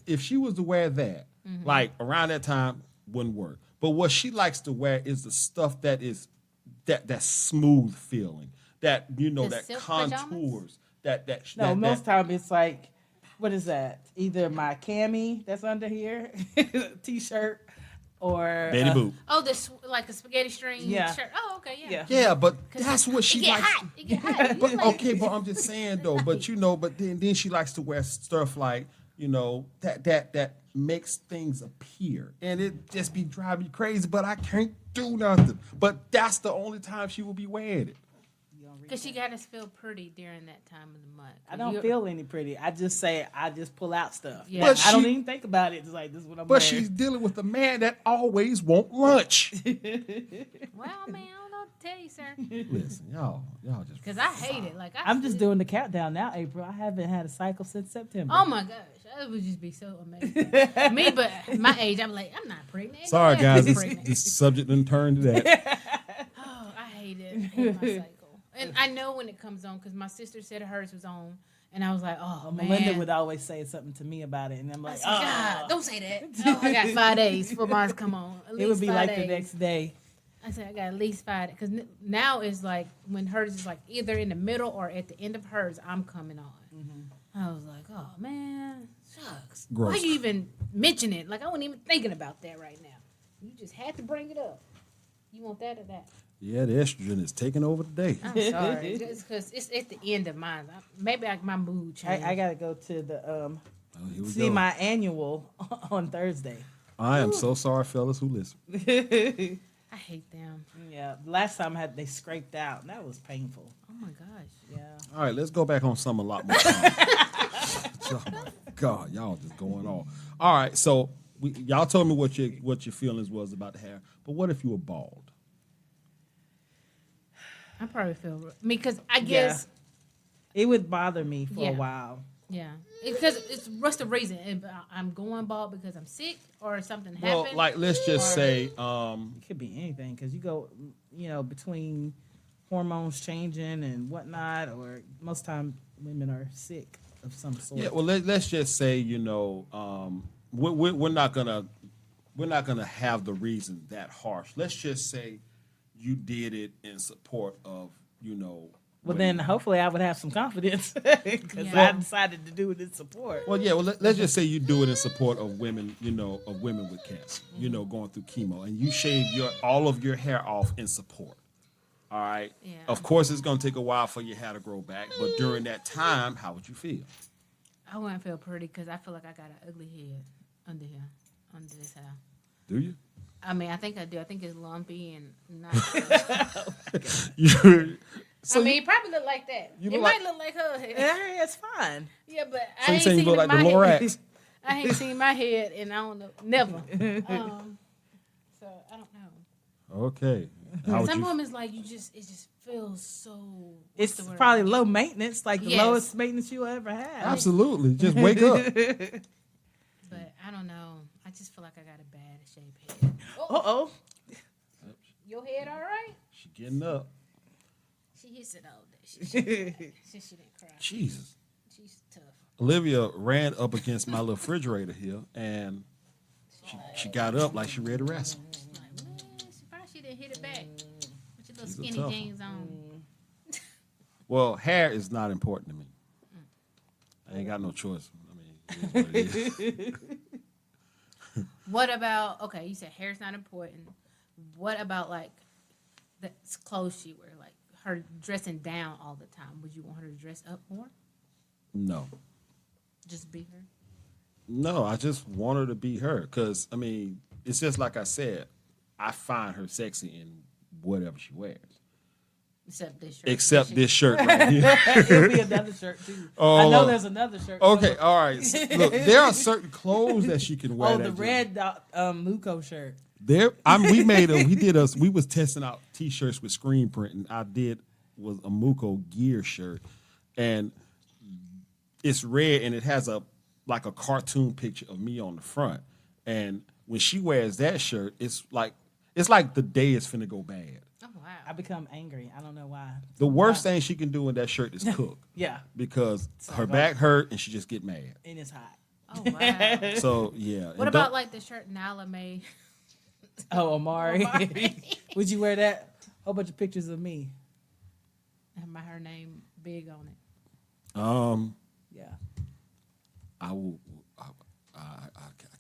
if she was to wear that, like around that time, wouldn't work. But what she likes to wear is the stuff that is that smooth feeling, that that
silk
contours,
pajamas?
No, most time it's like, what is that? Either my cami that's under here, t-shirt, or
Betty Boop.
Oh, like a spaghetti string
Yeah.
shirt. Oh, okay, yeah.
Yeah.
Yeah, but that's what
It
she
get
likes.
hot. It get hot.
But okay, but I'm just saying though. But but then she likes to wear stuff like that makes things appear, and it just be driving me crazy. But I can't do nothing. But that's the only time she will be wearing it.
read
Because she
that.
got us feel pretty during that time of the month.
I don't feel any pretty. I just say I just pull out stuff.
Yeah.
But
I don't
she-
even think about it. It's like this is what I'm
But
wearing.
she's dealing with a man that always want lunch.
Well, man, I don't know what to tell you, sir.
Listen, y'all just.
Because I hate it. Like
I'm just doing the countdown now, April. I haven't had a cycle since September.
Oh my gosh, that would just be so amazing. Me, but my age, I'm like, I'm not pregnant. Ain't
Sorry,
no way I'm
guys.
pregnant.
This subject didn't turn to that.
Oh, I hate it. I hate my cycle. And I know when it comes on because my sister said hers was on, and I was like, oh man.
Melinda would always say something to me about it, and I'm
I
like,
said, God, don't say that. Oh, I got 5 days for mine to come on. At
it
least
would be
5
like
days.
the next day.
I said I got at least 5 because now it's like when hers is like either in the middle or at the end of hers, I'm coming on. I was like, oh man, shucks. Why
Gross.
you even mention it? Like I wasn't even thinking about that right now. You just had to bring it up. You want that or that?
Yeah, the estrogen is taking over the day.
I'm sorry, just because it's at the end of mine. Maybe my mood changed.
I gotta go to the
Oh, here we
see
go.
my annual on Thursday.
I am so sorry, fellas who listen.
I hate them.
Yeah, last time they scraped out, and that was painful.
Oh my gosh.
Yeah.
All right, let's go back on something a lot more fun. Oh my God, y'all just going on. All right, so y'all told me what your feelings was about the hair, but what if you were bald?
I probably feel because I guess
It would bother me for
Yeah.
a while.
yeah. Because it's what's the reason? If I'm going bald because I'm sick or something
Well,
happened.
like let's just
Or-
say,
It could be anything because you go, between hormones changing and whatnot, or most time women are sick of some sort.
yeah. Well, let's just say, we're not gonna have the reason that harsh. Let's just say you did it in support of,
Well,
women.
then hopefully I would have some confidence because
Yeah.
I decided to do it in support.
Well, yeah. Well, let's just say you do it in support of women, of women with cancer, going through chemo, and you shave all of your hair off in support. All right.
Yeah.
Of course, it's gonna take a while for your hair to grow back, but during that time, how would you feel?
I wouldn't feel pretty because I feel like I got an ugly head under here, under this hair.
Do you?
I mean, I think I do. I think it's lumpy and not.
So
I mean, it probably look like that.
You
It
look
might
like-
look like her head.
Yeah, it's fine.
Yeah, but
So
I
you
ain't
saying you
seen
look like the
my head.
Lorax?
I ain't seen my head, and I don't know, never. So I don't know.
Okay. How would
Some
you?
women's like it just feels so. what's
It's
the word?
probably low maintenance, like the
Yes.
lowest maintenance you'll ever have.
Absolutely. Just wake up.
But I don't know. I just feel like I got a bad shaped head. Oh,
Uh-oh.
your head all right?
She getting up.
She hits it all day. She didn't cry.
Jesus.
She's tough.
Olivia ran up against my little refrigerator here, and she got up like she ready to wrestle.
Like, man, surprised she didn't hit it back. With your little
She's a
skinny
tough
jeans on.
Well, hair is not important to me. I ain't got no choice. I mean, it is what it is.
What about, okay, you said hair's not important. What about, like, the clothes she wear? Like, her dressing down all the time. Would you want her to dress up more?
No.
Just be her?
No, I just want her to be her. Because, I mean, it's just like I said. I find her sexy in whatever she wears.
Except this shirt.
Except this shirt right here.
It'll be another shirt, too.
Oh.
I know there's another shirt.
Okay, all right. Look, there are certain clothes that she can wear.
Oh,
that
the
just-
red Muco shirt.
We was testing out t-shirts with screen print, and was a Muko gear shirt, and it's red, and it has a cartoon picture of me on the front, and when she wears that shirt, it's like the day is finna go bad.
Oh, wow.
I become angry. I don't know why.
The worst thing she can do in that shirt is cook,
Yeah,
because her back hurt and she just get mad.
and it's hot.
Oh, wow.
So yeah.
What about, like, the shirt Nala made?
Oh, Amari.
Amari.
Would you wear that? Whole bunch of pictures of me.
And her name big on it.
Yeah.
I will. I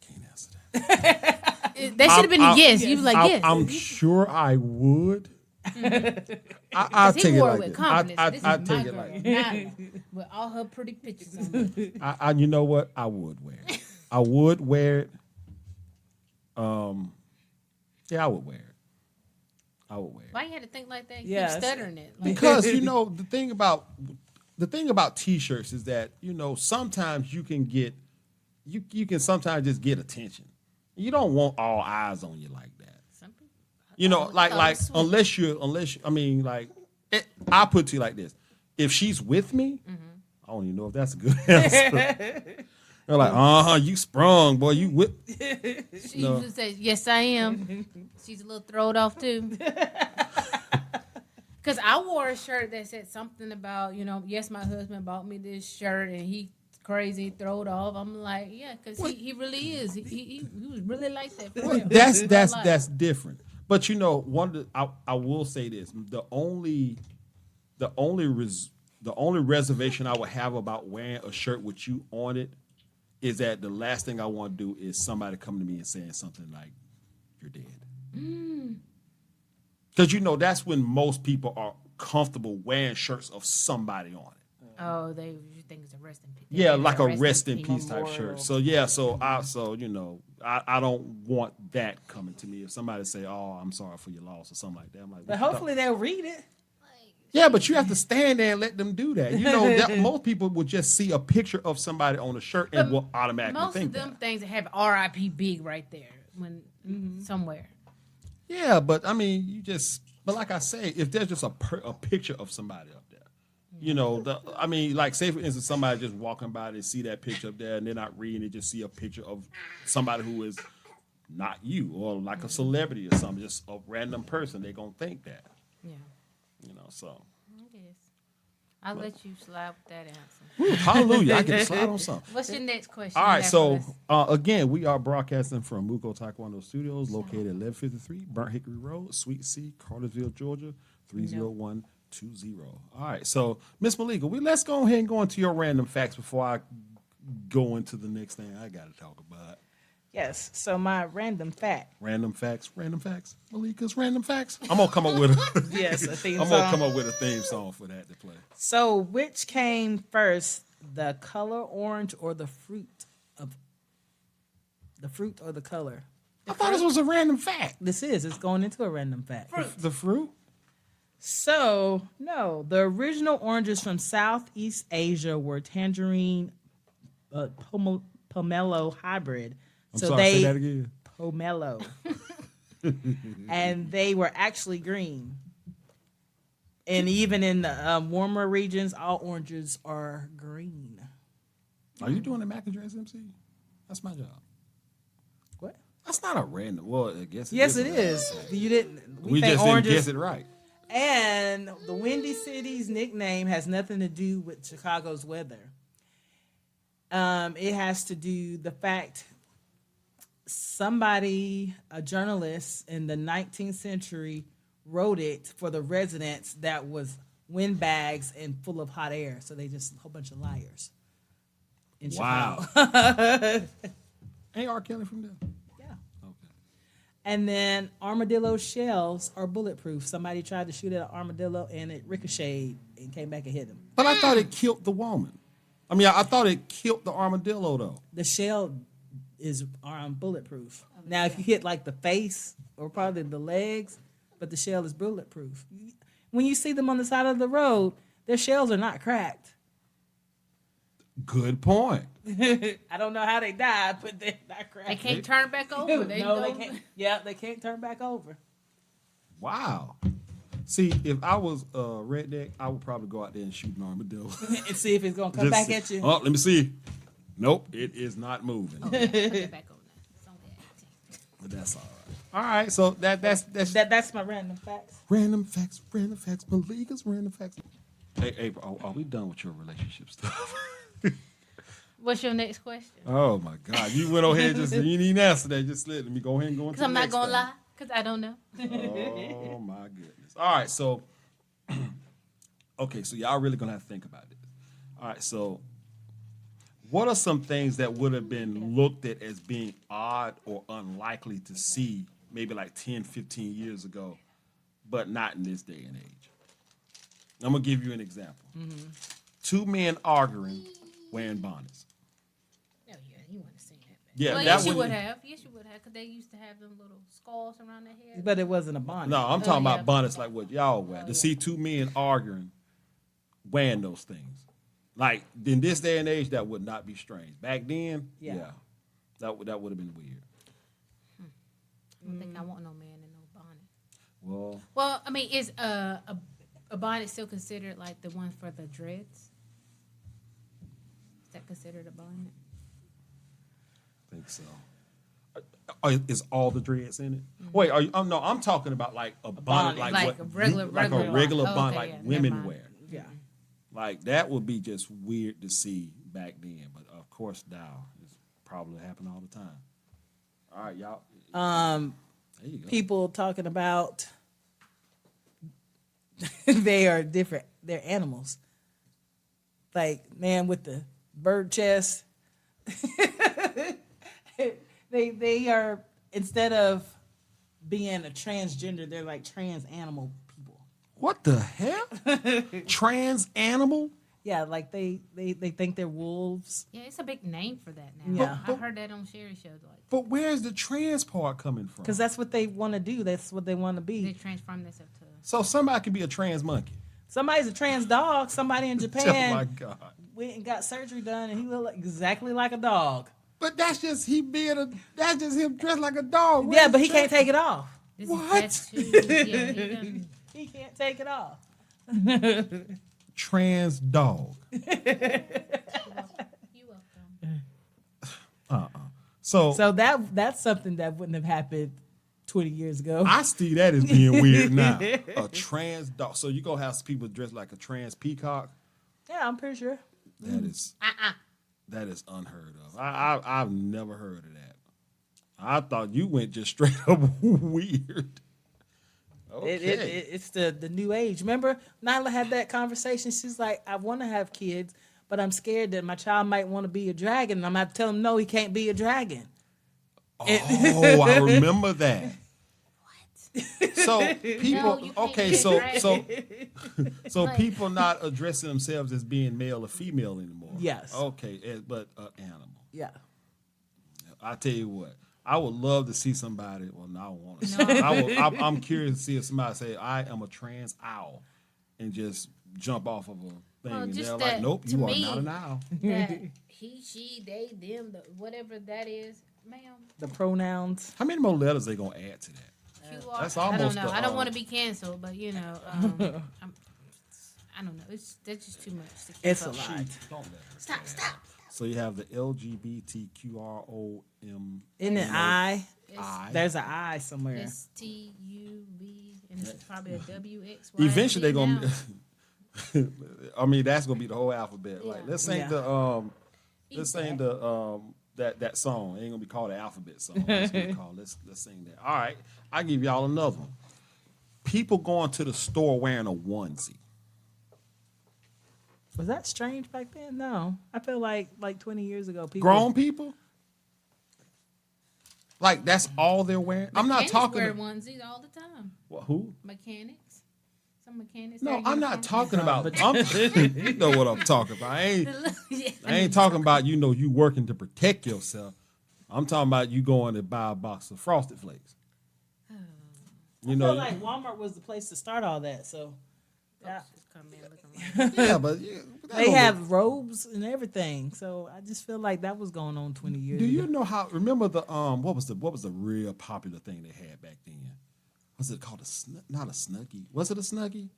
can't answer that.
That should have been a yes. You was like, yes.
I'm sure I would. I'll
'Cause he
take it
wore
like
with
this.
confidence.
I
This is
take
my
it
girl,
like this.
Nala, with all her pretty pictures on it.
You know what? I would wear it. I would wear it. Yeah, I would wear it. I would wear it.
Why you had to think like that? You
Yeah,
keep
it's-
stuttering it. Like,
Because the thing about t-shirts is that sometimes you can can sometimes just get attention. You don't want all eyes on you like that.
some people,
Like
thought it was sweet.
I put it to you like this: if she's with me, I don't even know if that's a good answer. They're like, you sprung, boy, you whip.
She usually says, "Yes, I am." She's a little throwed off too. Cause I wore a shirt that said something about, yes, my husband bought me this shirt and he crazy throwed off. I'm like, yeah, cause he really is. He was really like that. For real.
That's different. But I will say this: the only reservation I would have about wearing a shirt with you on it is that the last thing I want to do is somebody come to me and saying something like, "You're dead." Because that's when most people are comfortable wearing shirts of somebody on it.
Oh, you think it's a rest in peace?
Yeah, like a rest in peace type
Memorial.
shirt. So I don't want that coming to me. If somebody say, "Oh, I'm sorry for your loss" or something like that, I'm like,
But hopefully they'll read it.
yeah, but you have to stand there and let them do that. That most people would just see a picture of somebody on a shirt and will automatically
Most
think
of them
that.
things have R.I.P. big right there when somewhere.
Yeah, but I mean, but like I say, if there's just a picture of somebody up there, like say for instance, somebody just walking by and see that picture up there and they're not reading it, just see a picture of somebody who is not you or like a celebrity or something, just a random person, they're gonna think that,
Yeah,
so.
I guess. I'll let you slide with that answer.
Hallelujah, I get to slide on something.
What's your next question?
All
you
right,
have
so
for us?
again, we are broadcasting from Muko Taekwondo Studios, located at 1153 Burnt Hickory Road, Suite C, Cartersville, Georgia, 30120. All right, so Miss Malika, let's go ahead and go into your random facts before I go into the next thing I got to talk about.
Yes. So my random fact.
Random facts, Malika's random facts. I'm gonna come up with
Yes, a theme
I'm gonna
song.
come up with a theme song for that to play.
So which came first, the color orange or the fruit or the color?
I thought this was a random fact.
It's going into a random fact.
The fruit?
So, no, the original oranges from Southeast Asia were tangerine pomelo hybrid.
Say that again.
Pomelo. And they were actually green. And even in the warmer regions, all oranges are green.
Are you doing the mac and dress, MC? That's my job.
What?
That's not a random. Well, I guess
Yes,
it
it
is.
is. You didn't.
We
think
just
oranges,
didn't guess it right.
And the Windy City's nickname has nothing to do with Chicago's weather. It has to do the fact somebody, a journalist in the 19th century, wrote it for the residents that was windbags and full of hot air. So they just a whole bunch of liars. In
Wow.
Chicago.
Ain't R. Kelly from there?
Yeah.
Okay.
And then armadillo shells are bulletproof. Somebody tried to shoot at an armadillo and it ricocheted and came back and hit him.
But I thought it killed the woman. I thought it killed the armadillo, though.
The shell is bulletproof. Now, if you hit like the face or probably the legs, but the shell is bulletproof. When you see them on the side of the road, their shells are not cracked.
Good point.
I don't know how they died, but they're not cracked.
They can't turn back over.
They can't. Yeah, they can't turn back over.
Wow. See, if I was a redneck, I would probably go out there and shoot an armadillo.
And see if it's gonna come back at you.
Oh, let me see. Nope, it is not moving.
Put it back on now. It's only at 18.
But that's all right. All right, so that's
That's my random facts.
random facts, Malika's random facts. Hey, April, are we done with your relationship stuff?
What's your next question?
Oh my God, you went ahead you didn't even answer that. Just let me go ahead and go into
Because I'm
the
not
next
gonna
thing.
lie. Because I don't know.
Oh my goodness. All right, so okay, so y'all really gonna have to think about this. All right, so what are some things that would have been looked at as being odd or unlikely to see maybe like 10, 15 years ago, but not in this day and age? I'm gonna give you an example. Two men arguing wearing bonnets.
Oh, yeah. You want to sing that
Yeah,
Well,
that
yes, you
would
would have. Yes, you would have, because they used to have them little skulls around their head.
But it wasn't a bonnet.
No, I'm
Oh,
talking
yeah.
about bonnets like what y'all wear. To
yeah.
see two men arguing, wearing those things. Like in this day and age, that would not be strange. Back then,
Yeah.
that would have been weird.
I don't think I want no man in no bonnet.
Well,
Well, I mean, is a bonnet still considered like the one for the dreads? Is that considered a bonnet?
I think so. Is all the dreads in it? Wait, are you? Oh no, I'm talking about like a bonnet,
bonnet.
like
Like
what
a regular-
you- like a
regular
regular
bonnet.
bonnet,
Oh,
like
okay, yeah,
women
never mind.
wear.
Yeah.
Like that would be just weird to see back then. But of course, now it's probably happen all the time. All right, y'all. There you go.
People talking about they are different. They're animals. Like man with the bird chest. they are, instead of being a transgender, they're like trans animal people.
What the hell? Trans animal?
Yeah, like they think they're wolves.
Yeah, it's a big name for that now.
Yeah.
I heard that on Sherry shows. Like
But where's the trans part coming from?
Because that's what they want to do. That's what they want to
they
be.
transform themselves to.
So somebody can be a trans monkey.
Somebody's a trans dog. Somebody in
Oh my
Japan
God.
went and got surgery done, and he looked exactly like a dog.
But that's just that's just him dressed like a dog.
Yeah, but he can't take it off.
This
What?
Is tattoos. Yeah, he done,
He can't take it off.
Trans dog.
you welcome.
So
So that's something that wouldn't have happened 20 years ago.
I see that as being weird now. A trans dog. So you gonna have people dressed like a trans peacock?
Yeah, I'm pretty sure.
That is unheard of. I've never heard of that. I thought you went just straight up weird. Okay.
It's the new age. Remember, Nyla had that conversation. She's like, I want to have kids, but I'm scared that my child might want to be a dragon. And I'm going to tell him, no, he can't be a dragon.
Oh, I remember that. What? So people,
No, you can't
okay,
be a
so
dragon.
so people not addressing themselves as being male or female anymore.
Yes.
Okay, but animal.
Yeah.
I tell you what, I would love to see somebody. Well, no, I don't want to. See.
No.
I'm curious to see if somebody say, "I am a trans owl," and just jump off of a thing,
Well,
and
just
they're
that,
like, "Nope,
to
you are
me,
not an owl."
That he, she, they, them, whatever that is, ma'am.
The pronouns.
How many more letters they gonna add to that?
You are,
That's
I don't
almost
know.
the,
I don't want to be canceled, but you know, I don't know. That's just too much to keep
It's
up.
a lot.
Don't let her.
Stop.
So you have the LGBTQROM.
Isn't it I?
I.
There's an I somewhere.
STUV, and it's probably a WX.
Eventually they're gonna. I mean, that's gonna be the whole alphabet.
Yeah.
Like, let's ain't the that song. It ain't gonna be called the alphabet song. It's gonna be called let's sing that. All right, I give y'all another one. People going to the store wearing a onesie.
Was that strange back then? No. I feel like 20 years ago, people.
Grown people. Like that's all they're wearing. I'm not
Mechanics
talking.
wear onesies all the time.
What, who?
Mechanics. Some mechanics.
No,
wear
I'm not
uniforms.
talking about. You know what I'm talking about.
Yeah.
I ain't talking about you working to protect yourself. I'm talking about you going to buy a box of Frosted Flakes. You
I
know,
feel like Walmart was the place to start all that. So yeah.
Just come in looking like
yeah, but
They have robes and everything. So I just feel like that was going on 20 years
Do
ago.
you know how? Remember the what was the real popular thing they had back then? Was it called not a Snuggie? Was it a Snuggie?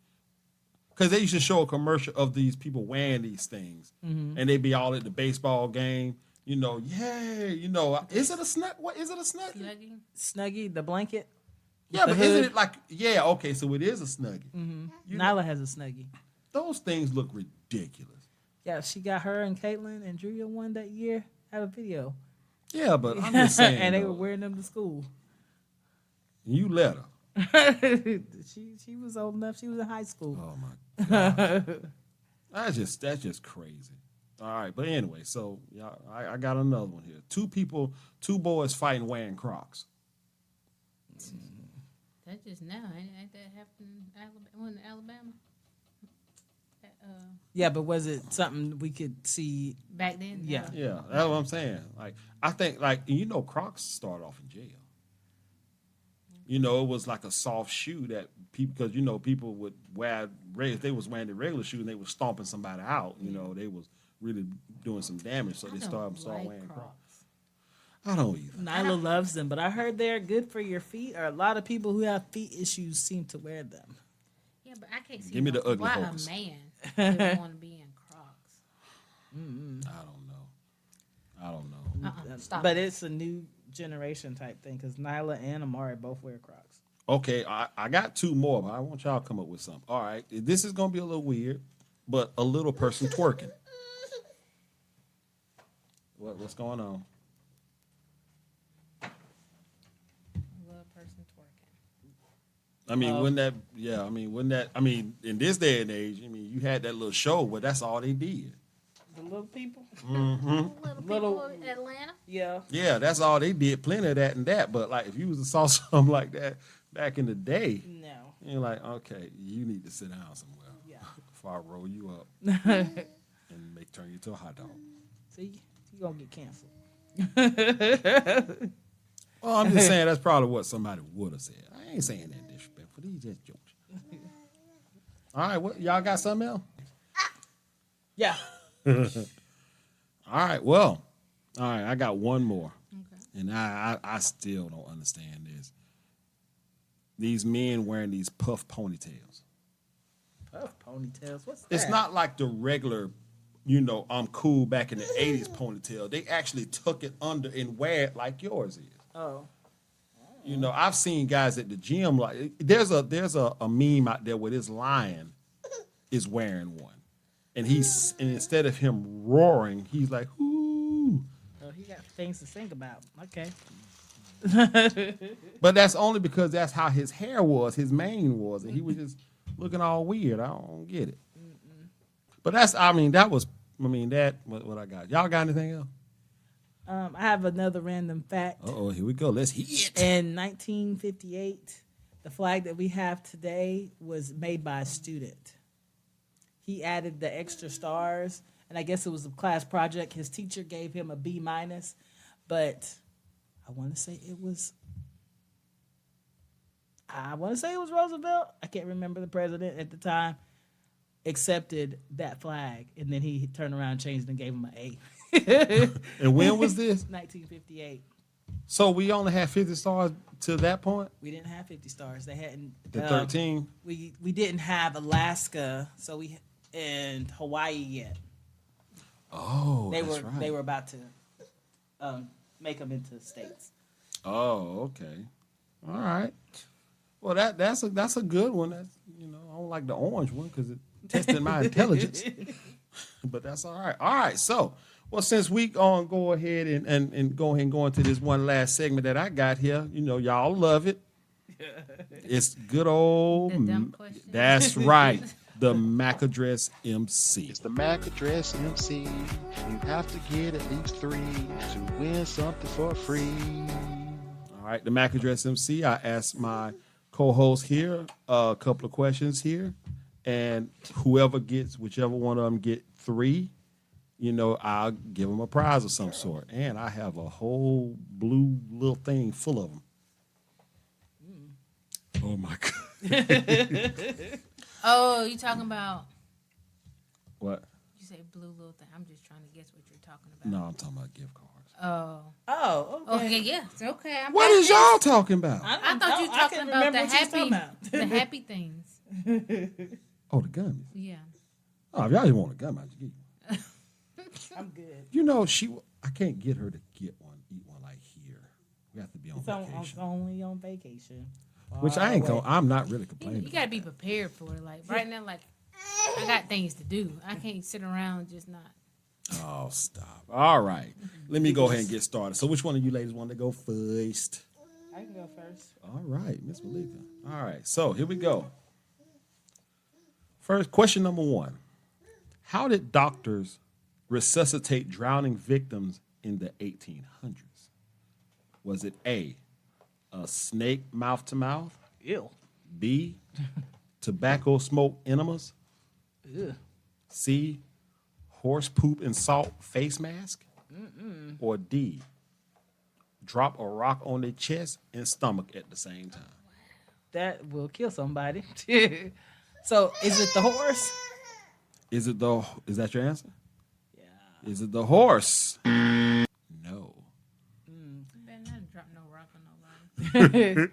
Because they used to show a commercial of these people wearing these things, and they'd be all at the baseball game. You know, is it a snug? What is it a Snuggie?
slugging.
Snuggie, the blanket.
Yeah,
the
but isn't
hood.
it like okay? So it is a Snuggie. You know,
Nyla has a Snuggie.
those things look ridiculous.
Yeah, she got her and Caitlin and Julia one that year. Have a video.
Yeah, but I'm just saying.
and they
though,
were wearing them to school.
you let her.
she was old enough. She was in high school.
Oh my god, that's just crazy. All right, but anyway, so yeah, I got another one here. Two boys fighting wearing Crocs.
That's just now. Ain't that happening in Alabama?
Yeah, but was it something we could see?
back then.
Yeah.
Yeah, that's what I'm saying. Like, I think, like, you know, Crocs started off in jail. You know, it was like a soft shoe that people, because you know, people would wear. If they was wearing the regular shoe and they was stomping somebody out, you know, they was really doing some damage. So
I
they
don't
started
like
wearing Crocs.
Crocs.
I don't either.
Nyla loves them, but I heard they're good for your feet. Or a lot of people who have feet issues seem to wear them.
Yeah, but I can't see
Give me the ugly
why
hokers.
a man would want to be in Crocs.
I don't know.
Stop.
But it's a new generation type thing because Nyla and Amari both wear Crocs.
Okay, I got two more, but I want y'all to come up with something. All right, this is gonna be a little weird, but a little person twerking. What's going on?
Little person twerking.
I mean, in this day and age, I mean, you had that little show, but that's all they did.
The little people?
Little people in Atlanta.
Yeah.
Yeah, that's all they did. Plenty of that and that. But like, if you was to saw something like that back in the day,
No.
you're like, okay, you need to sit down somewhere.
Yeah.
Before I roll you up and turn you to a hot dog.
See, you're going to get canceled.
Well, I'm just saying that's probably what somebody would have said. I ain't saying that disrespectful. These just jokes. All right, what y'all got something else?
Yeah.
All right, well, all right, I got one more.
Okay.
And I still don't understand this. These men wearing these puff ponytails.
Puff ponytails. What's that?
It's not like the regular, you know, I'm cool back in the 80s ponytail. They actually tuck it under and wear it like yours is.
Oh.
You know, I've seen guys at the gym like there's a meme out there where this lion is wearing one. And instead of him roaring, he's like, "Ooh."
Oh, he got things to think about. Okay.
But that's only because that's how his hair was, his mane was, and he was just looking all weird. I don't get it. But what I got. Y'all got anything else?
I have another random fact.
Oh, here we go. Let's hear it.
In 1958, the flag that we have today was made by a student. He added the extra stars, and I guess it was a class project. His teacher gave him a B-, but I want to say it was Roosevelt. I can't remember the president at the time. Accepted that flag, and then he turned around, changed, and gave him an A.
And when was this?
1958.
So we only had 50 stars to that point?
We didn't have 50 stars. They hadn't.
The 13?
We didn't have Alaska, and Hawaii yet.
Oh,
They
that's
were
right.
they were about to make them into states.
Oh, okay. All right. Well, that's a good one. That's, you know, I don't like the orange one because it tested my intelligence. But that's all right. All right. So, well, since we go ahead and go into this one last segment that I got here, you know, y'all love it. It's good old.
The dumb question.
That's right. The MAC address MC.
It's the MAC address MC. You have to get at least 3 to win something for free.
All right, the MAC address MC. I asked my co-host here a couple of questions here, and whichever one of them get 3, you know, I'll give them a prize of some sort. And I have a whole blue little thing full of them. Oh my God!
Oh, you talking about?
What?
You say blue little thing. I'm just trying to guess what you're talking about.
No, I'm talking about gift cards.
Oh.
Oh, okay.
Okay. Yeah. It's okay.
What is y'all talking about?
I thought you were talking
couldn't
about
remember
the
what you was talking
happy, the happy things.
Oh, the gummies.
Yeah.
Oh, if y'all didn't want a gum, I'd just get you.
I'm good.
You know, I can't get her to eat one like here. We have to be on
It's
vacation.
only on vacation.
Which I ain't going. I'm not really complaining.
You gotta be prepared for it. Like right now, like I got things to do. I can't sit around just not.
Oh, stop. All right. Let me go ahead and get started. So which one of you ladies want to go first?
I can go first.
All right, Miss Malika. All right. So here we go. First, question number 1. How did doctors resuscitate drowning victims in the 1800s? Was it A, a snake mouth to mouth?
Ew.
B, tobacco smoke enemas?
Ew.
C, horse poop and salt face mask, or D, drop a rock on their chest and stomach at the same time.
That will kill somebody. So is it the horse?
Is that your answer?
Yeah.
Is it the horse? No.
You better not drop no rock on nobody.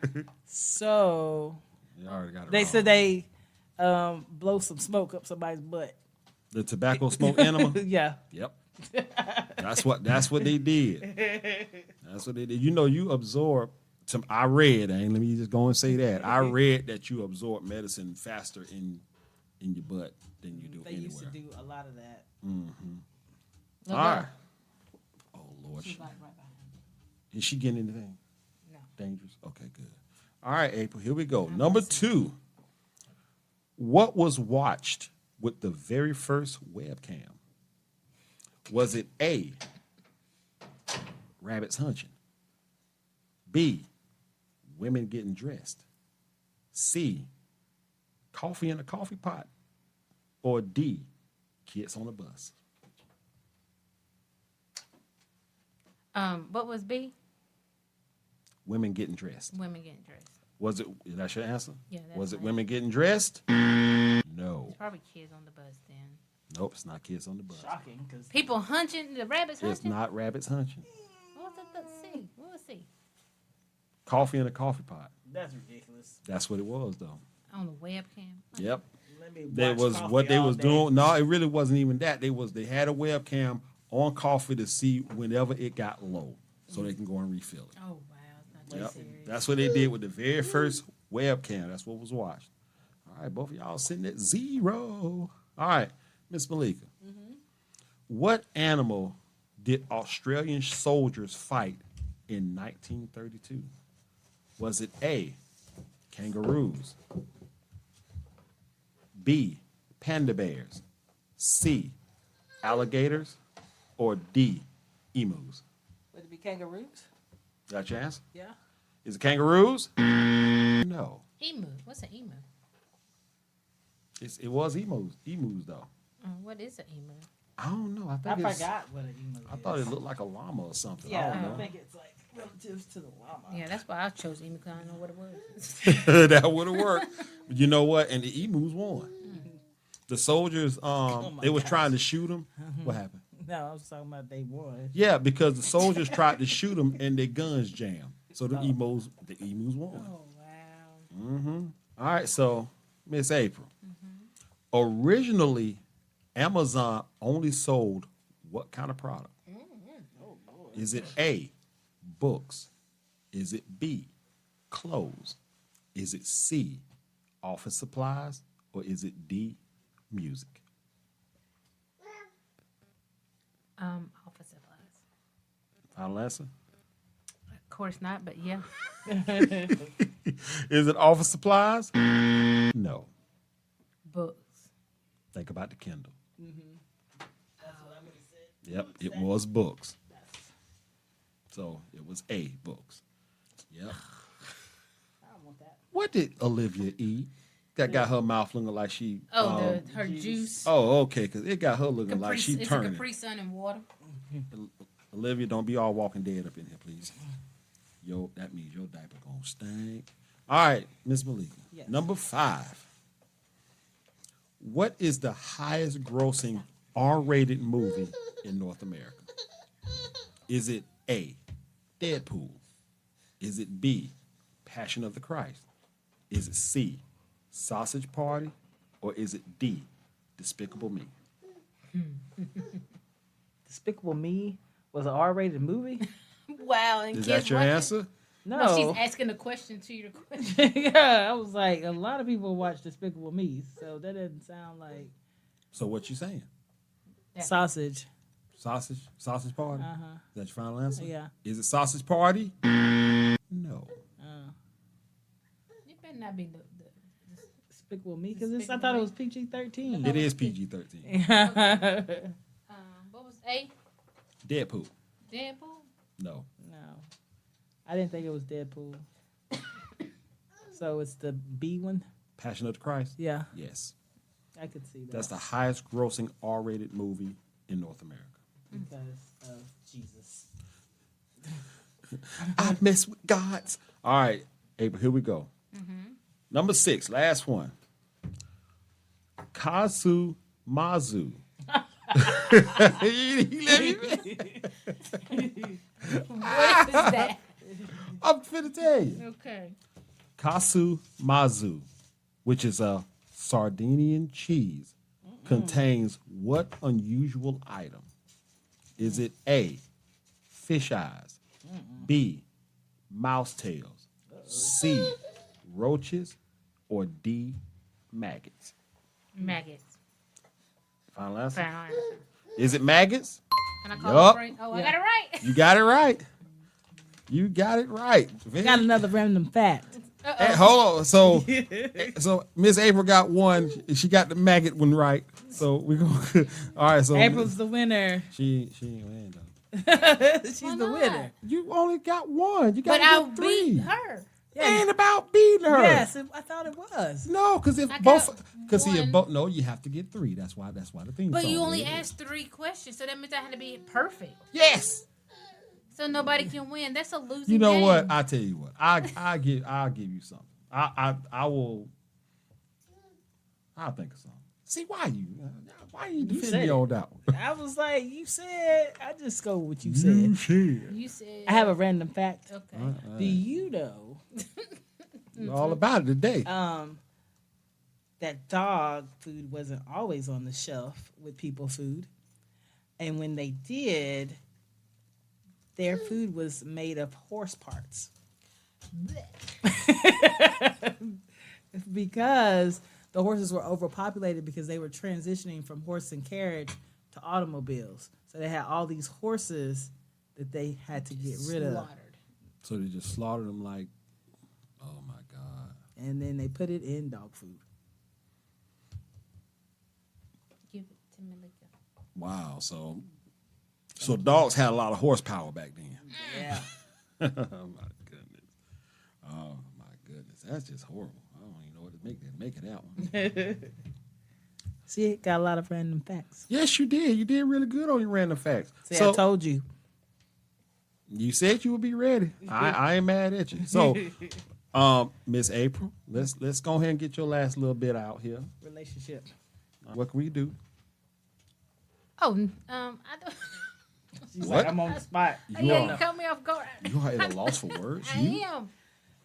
So
You already got it
they
wrong.
said they blow some smoke up somebody's butt.
The tobacco smoke enema?
Yeah.
Yep. That's what they did. That's what they did. You know, you absorb I read, and let me just go and say that. I read that you absorb medicine faster in your butt than you do
They
anywhere.
used to do a lot of that.
All right. Oh Lord.
She's like right behind me.
Is she getting anything?
No.
Dangerous? Okay, good. All right, April, here we go. Number 2. What was watched with the very first webcam? Was it A, rabbits hunching? B, women getting dressed? C, coffee in a coffee pot? Or D, kids on a bus?
What was B?
Women getting dressed.
Women getting dressed.
Was it, is that your answer?
Yeah, that's
Was it
right.
women getting dressed? No.
It's probably kids on the bus then.
Nope, it's not kids on the bus.
Shocking, because
People hunching, the rabbits
It's
hunching?
not rabbits hunching.
What was the C? What was C?
Coffee in a coffee pot.
that's ridiculous.
That's what it was, though.
On the webcam?
Yep.
Let me
That
watch
was
coffee
what they
all
was
day.
doing. No, it really wasn't even that. They had a webcam on coffee to see whenever it got low, so they can go and refill it.
Oh, wow. It's not
Yep.
that serious.
That's what they did with the very first webcam. That's what was watched. All right, both of y'all sitting at 0. All right, Miss Malika. What animal did Australian soldiers fight in 1932? Was it A, kangaroos? B, panda bears? C, alligators? Or D, emus?
Would it be kangaroos?
Got your answer?
Yeah.
Is it kangaroos? No.
Emu. What's an emu?
It was emus though.
What is an emu?
I don't know. I
I
think
forgot what an emu is.
I thought it looked like a llama or something.
Yeah,
I
I
don't
think it's like relatives to the llama.
Yeah, that's why I chose emu because I don't know what it was.
know. That would have worked. But you know what? And the emus won. The soldiers,
my
they was
gosh.
trying to shoot them. What happened?
No, I was talking about they won.
Yeah, because the soldiers tried to shoot them and their guns jammed. So the emus won.
Oh, wow.
All right, so Miss April. Originally, Amazon only sold what kind of product? Is it A, books? Is it B, clothes? Is it C, office supplies? Or is it D, music?
Office supplies.
Final answer?
Of course not, but yeah.
Is it office supplies? No.
Books.
Think about the Kindle. Yep, it was books. So it was A, books. Yep.
I don't want that.
What did Olivia eat? That got her mouth looking like she.
Oh, her juice.
Oh, okay, because it got her looking like
Capri,
she
it's
turning.
a Capri Sun and water.
Olivia, don't be all Walking Dead up in here, please. Yo, that means your diaper gonna stink. All right, Miss Malika.
Yes.
Number 5. What is the highest grossing R-rated movie in North America? Is it A, Deadpool? Is it B, Passion of the Christ? Is it C, Sausage Party? Or is it D, Despicable Me?
Despicable Me was an R-rated movie?
Wow. And
Is
kids
that your
watching?
answer?
No.
No, she's asking a question to your question.
Yeah, I was like, a lot of people watch Despicable Me, so that doesn't sound like
So what you saying?
Yeah.
sausage.
Sausage Party?
Uh-huh.
Is that your final answer?
Yeah.
Is it Sausage Party? No.
You better not be the
Despicable Me, because I thought it was PG-13.
It is PG-13.
what was A?
Deadpool?
Deadpool?
No.
No, I didn't think it was Deadpool. So it's the B one.
Passion of the Christ?
Yeah.
Yes.
I could see that.
That's the highest grossing R-rated movie in North America.
Because of Jesus.
I mess with gods. All right, April, here we go. Number 6, last one. Kazu Mazu.
What is that?
I'm finna tell you.
Okay.
Kasu Mazu, which is a Sardinian cheese, contains what unusual item? Is it A, fish eyes, B, mouse tails, C, roaches, or D, maggots?
Maggots.
Final answer?
Final answer.
Is it maggots?
Can I call
Yup.
a friend? Oh, I
Yeah.
got it right.
You got it right. You got it right.
Got another random fact.
Hey, hold on. So Miss April got one. She got the maggot one right. So we go. All right. So
April's the winner.
she ain't win though.
She's
Why
the
not?
winner.
You only got one. You got
But I
to get 3.
beat her.
It ain't about beating her.
Yes, I thought it was.
No, because if
I
both,
got
because see if
one.
both, no, you have to get 3. That's why the theme.
But
song
you only
is.
asked 3 questions, so that means I had to be perfect.
Yes.
So nobody can win. That's a losing
You know
game.
what? I tell you what. I'll give you something. I'll think of something. See why you defend
said
me
it.
on that one?
I was like, you said. I just go with what you said.
You said.
I have a random fact.
Okay.
Do you know
All about it today.
that dog food wasn't always on the shelf with people food, and when they did, their food was made of horse parts because the horses were overpopulated because they were transitioning from horse and carriage to automobiles. So they had all these horses that they had to get rid of,
Slaughtered.
So they just slaughtered them like, oh my God.
and then they put it in dog food.
Give it to Malika.
Wow. So dogs had a lot of horsepower back then.
Yeah.
Oh my goodness. Oh my goodness. That's just horrible. I don't even know what to make of that one.
See, it got a lot of random facts.
Yes, you did. You did really good on your random facts.
See, I told you.
You said you would be ready. I ain't mad at you. So, Miss April, let's go ahead and get your last little bit out here.
Relationship.
What can we do?
Oh, I don't.
She's
What?
like, I'm on the spot.
You
yeah,
are
you cut me off guard.
you are at a loss for words.
I
You?
am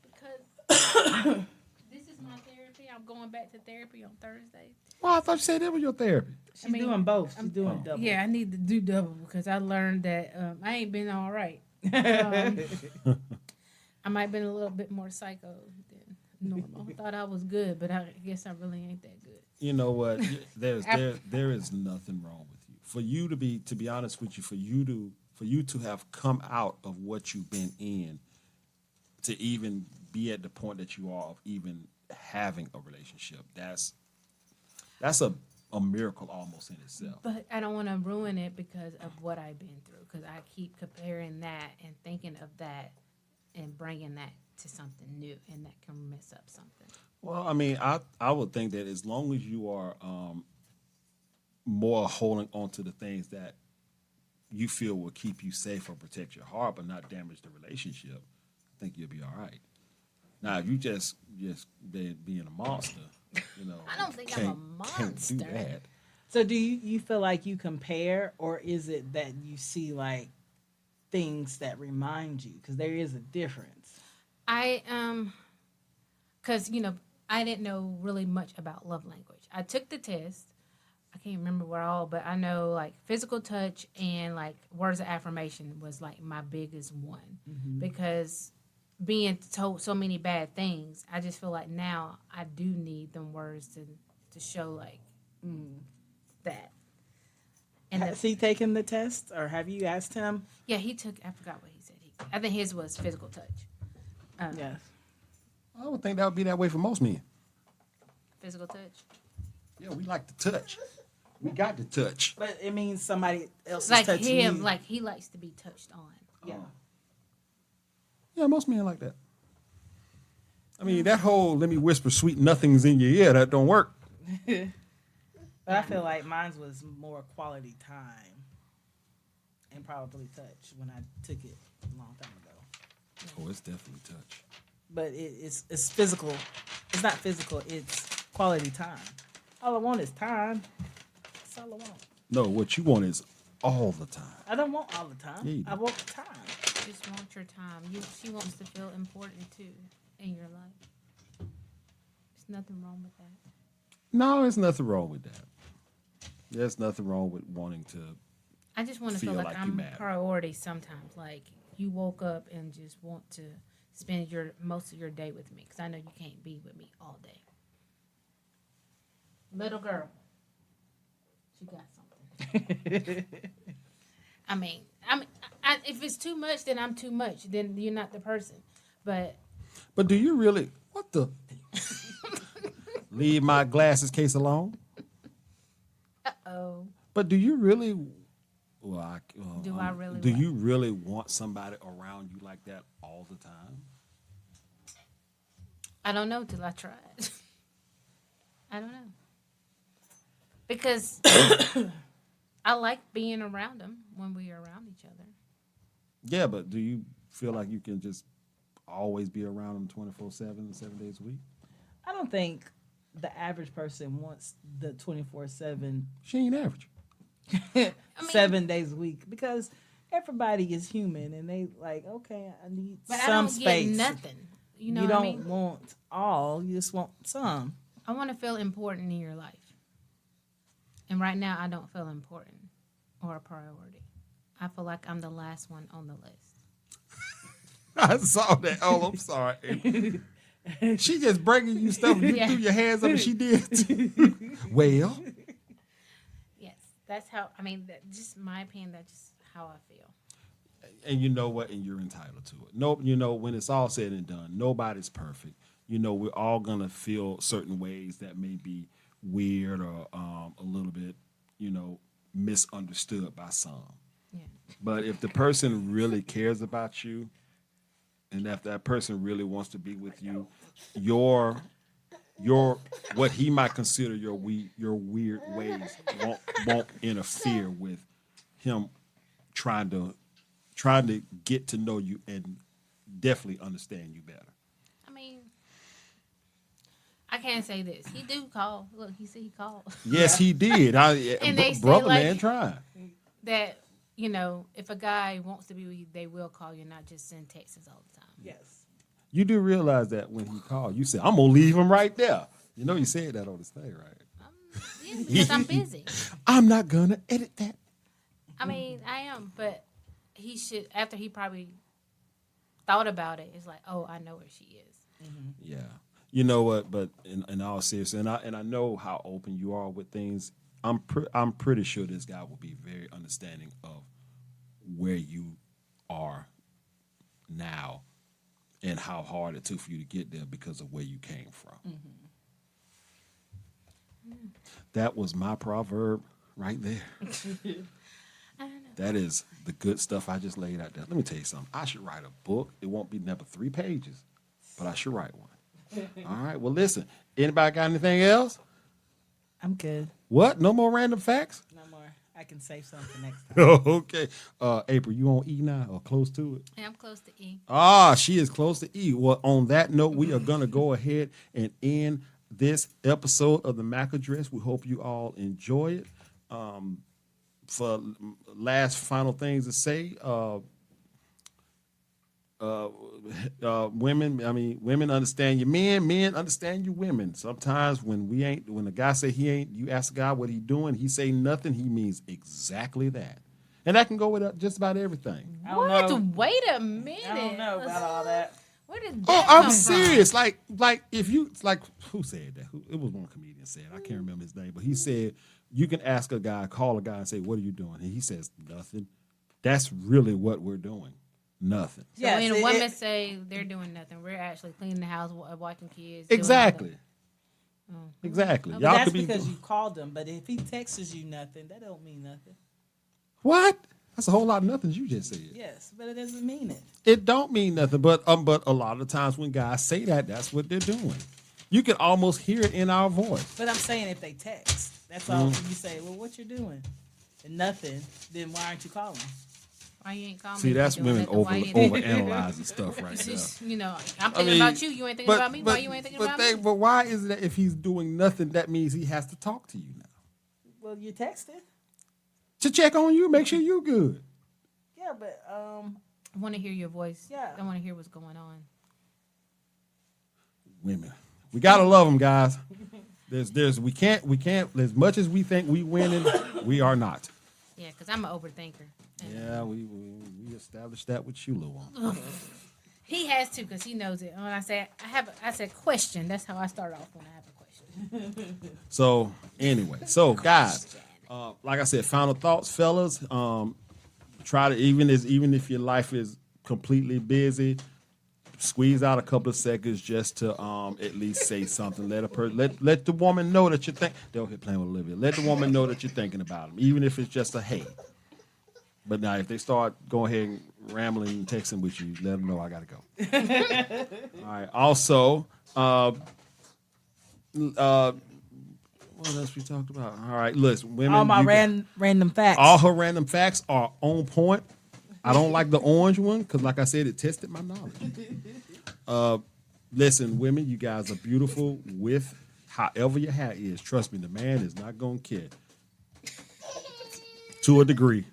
because this is my therapy. I'm going back to therapy on Thursday.
Well, I thought you said that was your therapy.
She's doing both. She's doing double.
Yeah, I need to do double because I learned that I ain't been all right. I might have been a little bit more psycho than normal. I thought I was good, but I guess I really ain't that good.
You know what? There is nothing wrong with you. For you to be honest with you, for you to have come out of what you've been in, to even be at the point that you are of even having a relationship, that's a miracle almost in itself.
But I don't want to ruin it because of what I've been through. Because I keep comparing that and thinking of that and bringing that to something new, and that can mess up something.
Well, I mean, I would think that as long as you are more holding on to the things that you feel will keep you safe or protect your heart, but not damage the relationship, I think you'll be all right. Now, if you just being a monster, you know,
I don't think I'm a
can't do
monster.
that.
So do you feel like you compare, or is it that you see like things that remind you? Because there is a difference.
I because I didn't know really much about love language. I took the test. I can't remember what all, but I know like physical touch and like words of affirmation was like my biggest one because being told so many bad things, I just feel like now I do need them words to show like that. And
Has he taken the test, or have you asked him?
yeah, he took. I forgot what he said. I think his was physical touch.
Yes.
I would think that would be that way for most men.
Physical touch.
Yeah, we like to touch. We got to touch.
But it means somebody else is
Like
touching
him,
you.
like he likes to be touched on.
Yeah.
Yeah, most men like that. I mean, that whole let me whisper sweet nothings in your ear, that don't work.
But I feel like mine was more quality time and probably touch when I took it a long time ago.
Oh, it's definitely touch.
But it's physical. It's not physical. It's quality time. All I want is time. That's all I want.
No, what you want is all the time.
I don't want all the time.
Yeah, you do.
I want time.
Just want your time. She wants to feel important too in your life. There's nothing wrong with that.
No, there's nothing wrong with that. There's nothing wrong with wanting to.
I just want to feel
Feel
like
like you
I'm
matter.
priority sometimes. Like you woke up and just want to spend most of your day with me because I know you can't be with me all day. Little girl, she got something. If it's too much, then I'm too much. Then you're not the person. But
But do you really? What the? Leave my glasses case alone.
oh,
But do you really? Well,
Do I really
Do
what?
you really want somebody around you like that all the time?
I don't know till I try it. I don't know because I like being around them when we are around each other.
Yeah, but do you feel like you can just always be around them 24/7, 7 days a week?
I don't think the average person wants the 24/7,
She ain't average.
7 days a week because everybody is human and they like, okay, I need
But I
some
don't
space.
get nothing. You know
you
what
don't
I mean?
want all, you just want some.
I want to feel important in your life. And right now, I don't feel important or a priority. I feel like I'm the last one on the list.
I saw that. Oh, I'm sorry. She just bringing you stuff. You
Yeah.
threw your hands up and she did. Well,
Yes, that's how, just my opinion, that's just how I feel.
and you know what? And you're entitled to it. No, you know, when it's all said and done, nobody's perfect. You know, we're all gonna feel certain ways that may be weird or a little bit, you know, misunderstood by some.
Yeah.
But if the person really cares about you, and if that person really wants to be with you, your what he might consider your weird ways won't interfere with him trying to get to know you and definitely understand you better.
I mean, I can't say this. He do call. Look, he said he called.
Yes, he did.
And they say,
Brother
like-
man trying.
That, you know, if a guy wants to be with you, they will call you, not just send texts all the time.
Yes.
You do realize that when he called, you said, "I'm gonna leave him right there." You know, you said that on this thing, right?
Yeah, because I'm busy.
I'm not gonna edit that.
I mean, I am, but he should, after he probably thought about it, it's like, oh, I know where she is.
Yeah. You know what? But in all seriousness, and I know how open you are with things. I'm pretty sure this guy will be very understanding of where you are now and how hard it took for you to get there because of where you came from. That was my proverb right there.
I don't know.
That is the good stuff I just laid out there. Let me tell you something. I should write a book. It won't be never 3 pages, but I should write one. All right. Well, listen. Anybody got anything else?
I'm good.
What? No more random facts?
No more. I can save some for next time.
Okay. April, you on E now or close to it?
And I'm close to E.
Ah, she is close to E. Well, on that note, we are going to go ahead and end this episode of the MAC Address. We hope you all enjoy it. For last final things to say, women understand you men understand you women. Sometimes when the guy say he ain't, you ask the guy what he doing, he say nothing, he means exactly that. And that can go with just about everything.
I don't
What?
know.
Wait a minute.
I don't know about all that.
Where did that
Oh,
come
I'm
from?
serious. Like if you who said that? It was one comedian said. I can't remember his name, but he said you can ask a guy, call a guy, and say, "What are you doing?" And he says nothing. That's really what we're doing. Nothing.
So
Yes,
when women say they're doing nothing, we're actually cleaning the house, watching kids. doing
Exactly.
nothing.
Exactly.
But
Y'all
that's
could be
because you called him. But if he texts you nothing, that don't mean nothing.
what? That's a whole lot of nothing you just said.
Yes, but it doesn't mean it.
It don't mean nothing, but a lot of times when guys say that, that's what they're doing. You can almost hear it in our voice.
But I'm saying if they text. That's all. When you say, well, what you doing? And nothing. Then why aren't you calling?
Why you ain't calling me?
See, that's
You doing
women
nothing. Why you ain't
overanalyzing stuff right
It's
there.
just, you know, I'm thinking about you. You ain't thinking about me. Why you ain't thinking about me?
But why is it that if he's doing nothing, that means he has to talk to you now?
Well, you texted.
To check on you, make sure you good.
Yeah, but
I want to hear your voice.
Yeah.
I want to hear what's going on.
Women, we gotta love them, guys. We can't. As much as we think we winning, we are not.
Yeah, because I'm an overthinker. And
Yeah, we established that with you, little one.
he has to because he knows it. When I said question. That's how I start off when I have a question.
So anyway, guys, like I said, final thoughts, fellas. Try to even if your life is completely busy, squeeze out a couple of seconds just to at least say something. Let the woman know that you think. They'll hit playing with Olivia. Let the woman know that you're thinking about them, even if it's just a hey. But now, if they start going ahead and rambling and texting with you, let them know I gotta go. All right. Also, what else we talked about? All right, listen, women.
all my random facts.
All her random facts are on point. I don't like the orange one because, like I said, it tested my knowledge. Listen, women, you guys are beautiful with however your hair is. Trust me, the man is not gonna care. To a degree.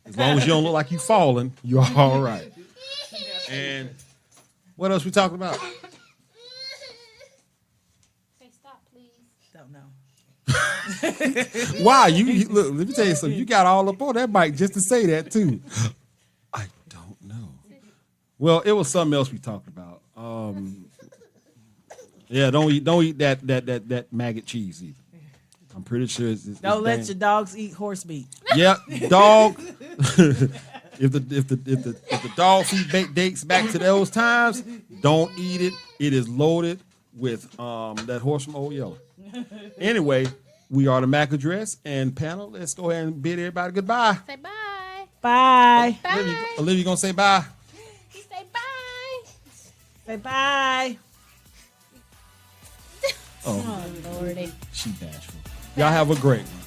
As long as you don't look like you falling, you're all right. And what else we talking about?
Say stop, please.
Don't know.
Why? You look, let me tell you something. You got all up on that mic just to say that too. I don't know. Well, it was something else we talked about. Yeah, don't eat that maggot cheese either. I'm pretty sure it's
Don't let your dogs eat horse meat.
Yep, dog. If the dog food dates back to those times, don't eat it. It is loaded with that horse from Old Yeller. Anyway, we are the MAC address and panel. Let's go ahead and bid everybody goodbye.
Say bye.
Bye.
Bye.
Olivia gonna say bye.
You say bye.
Say bye.
Oh,
Oh, Lordy.
she bashful. Y'all have a great one.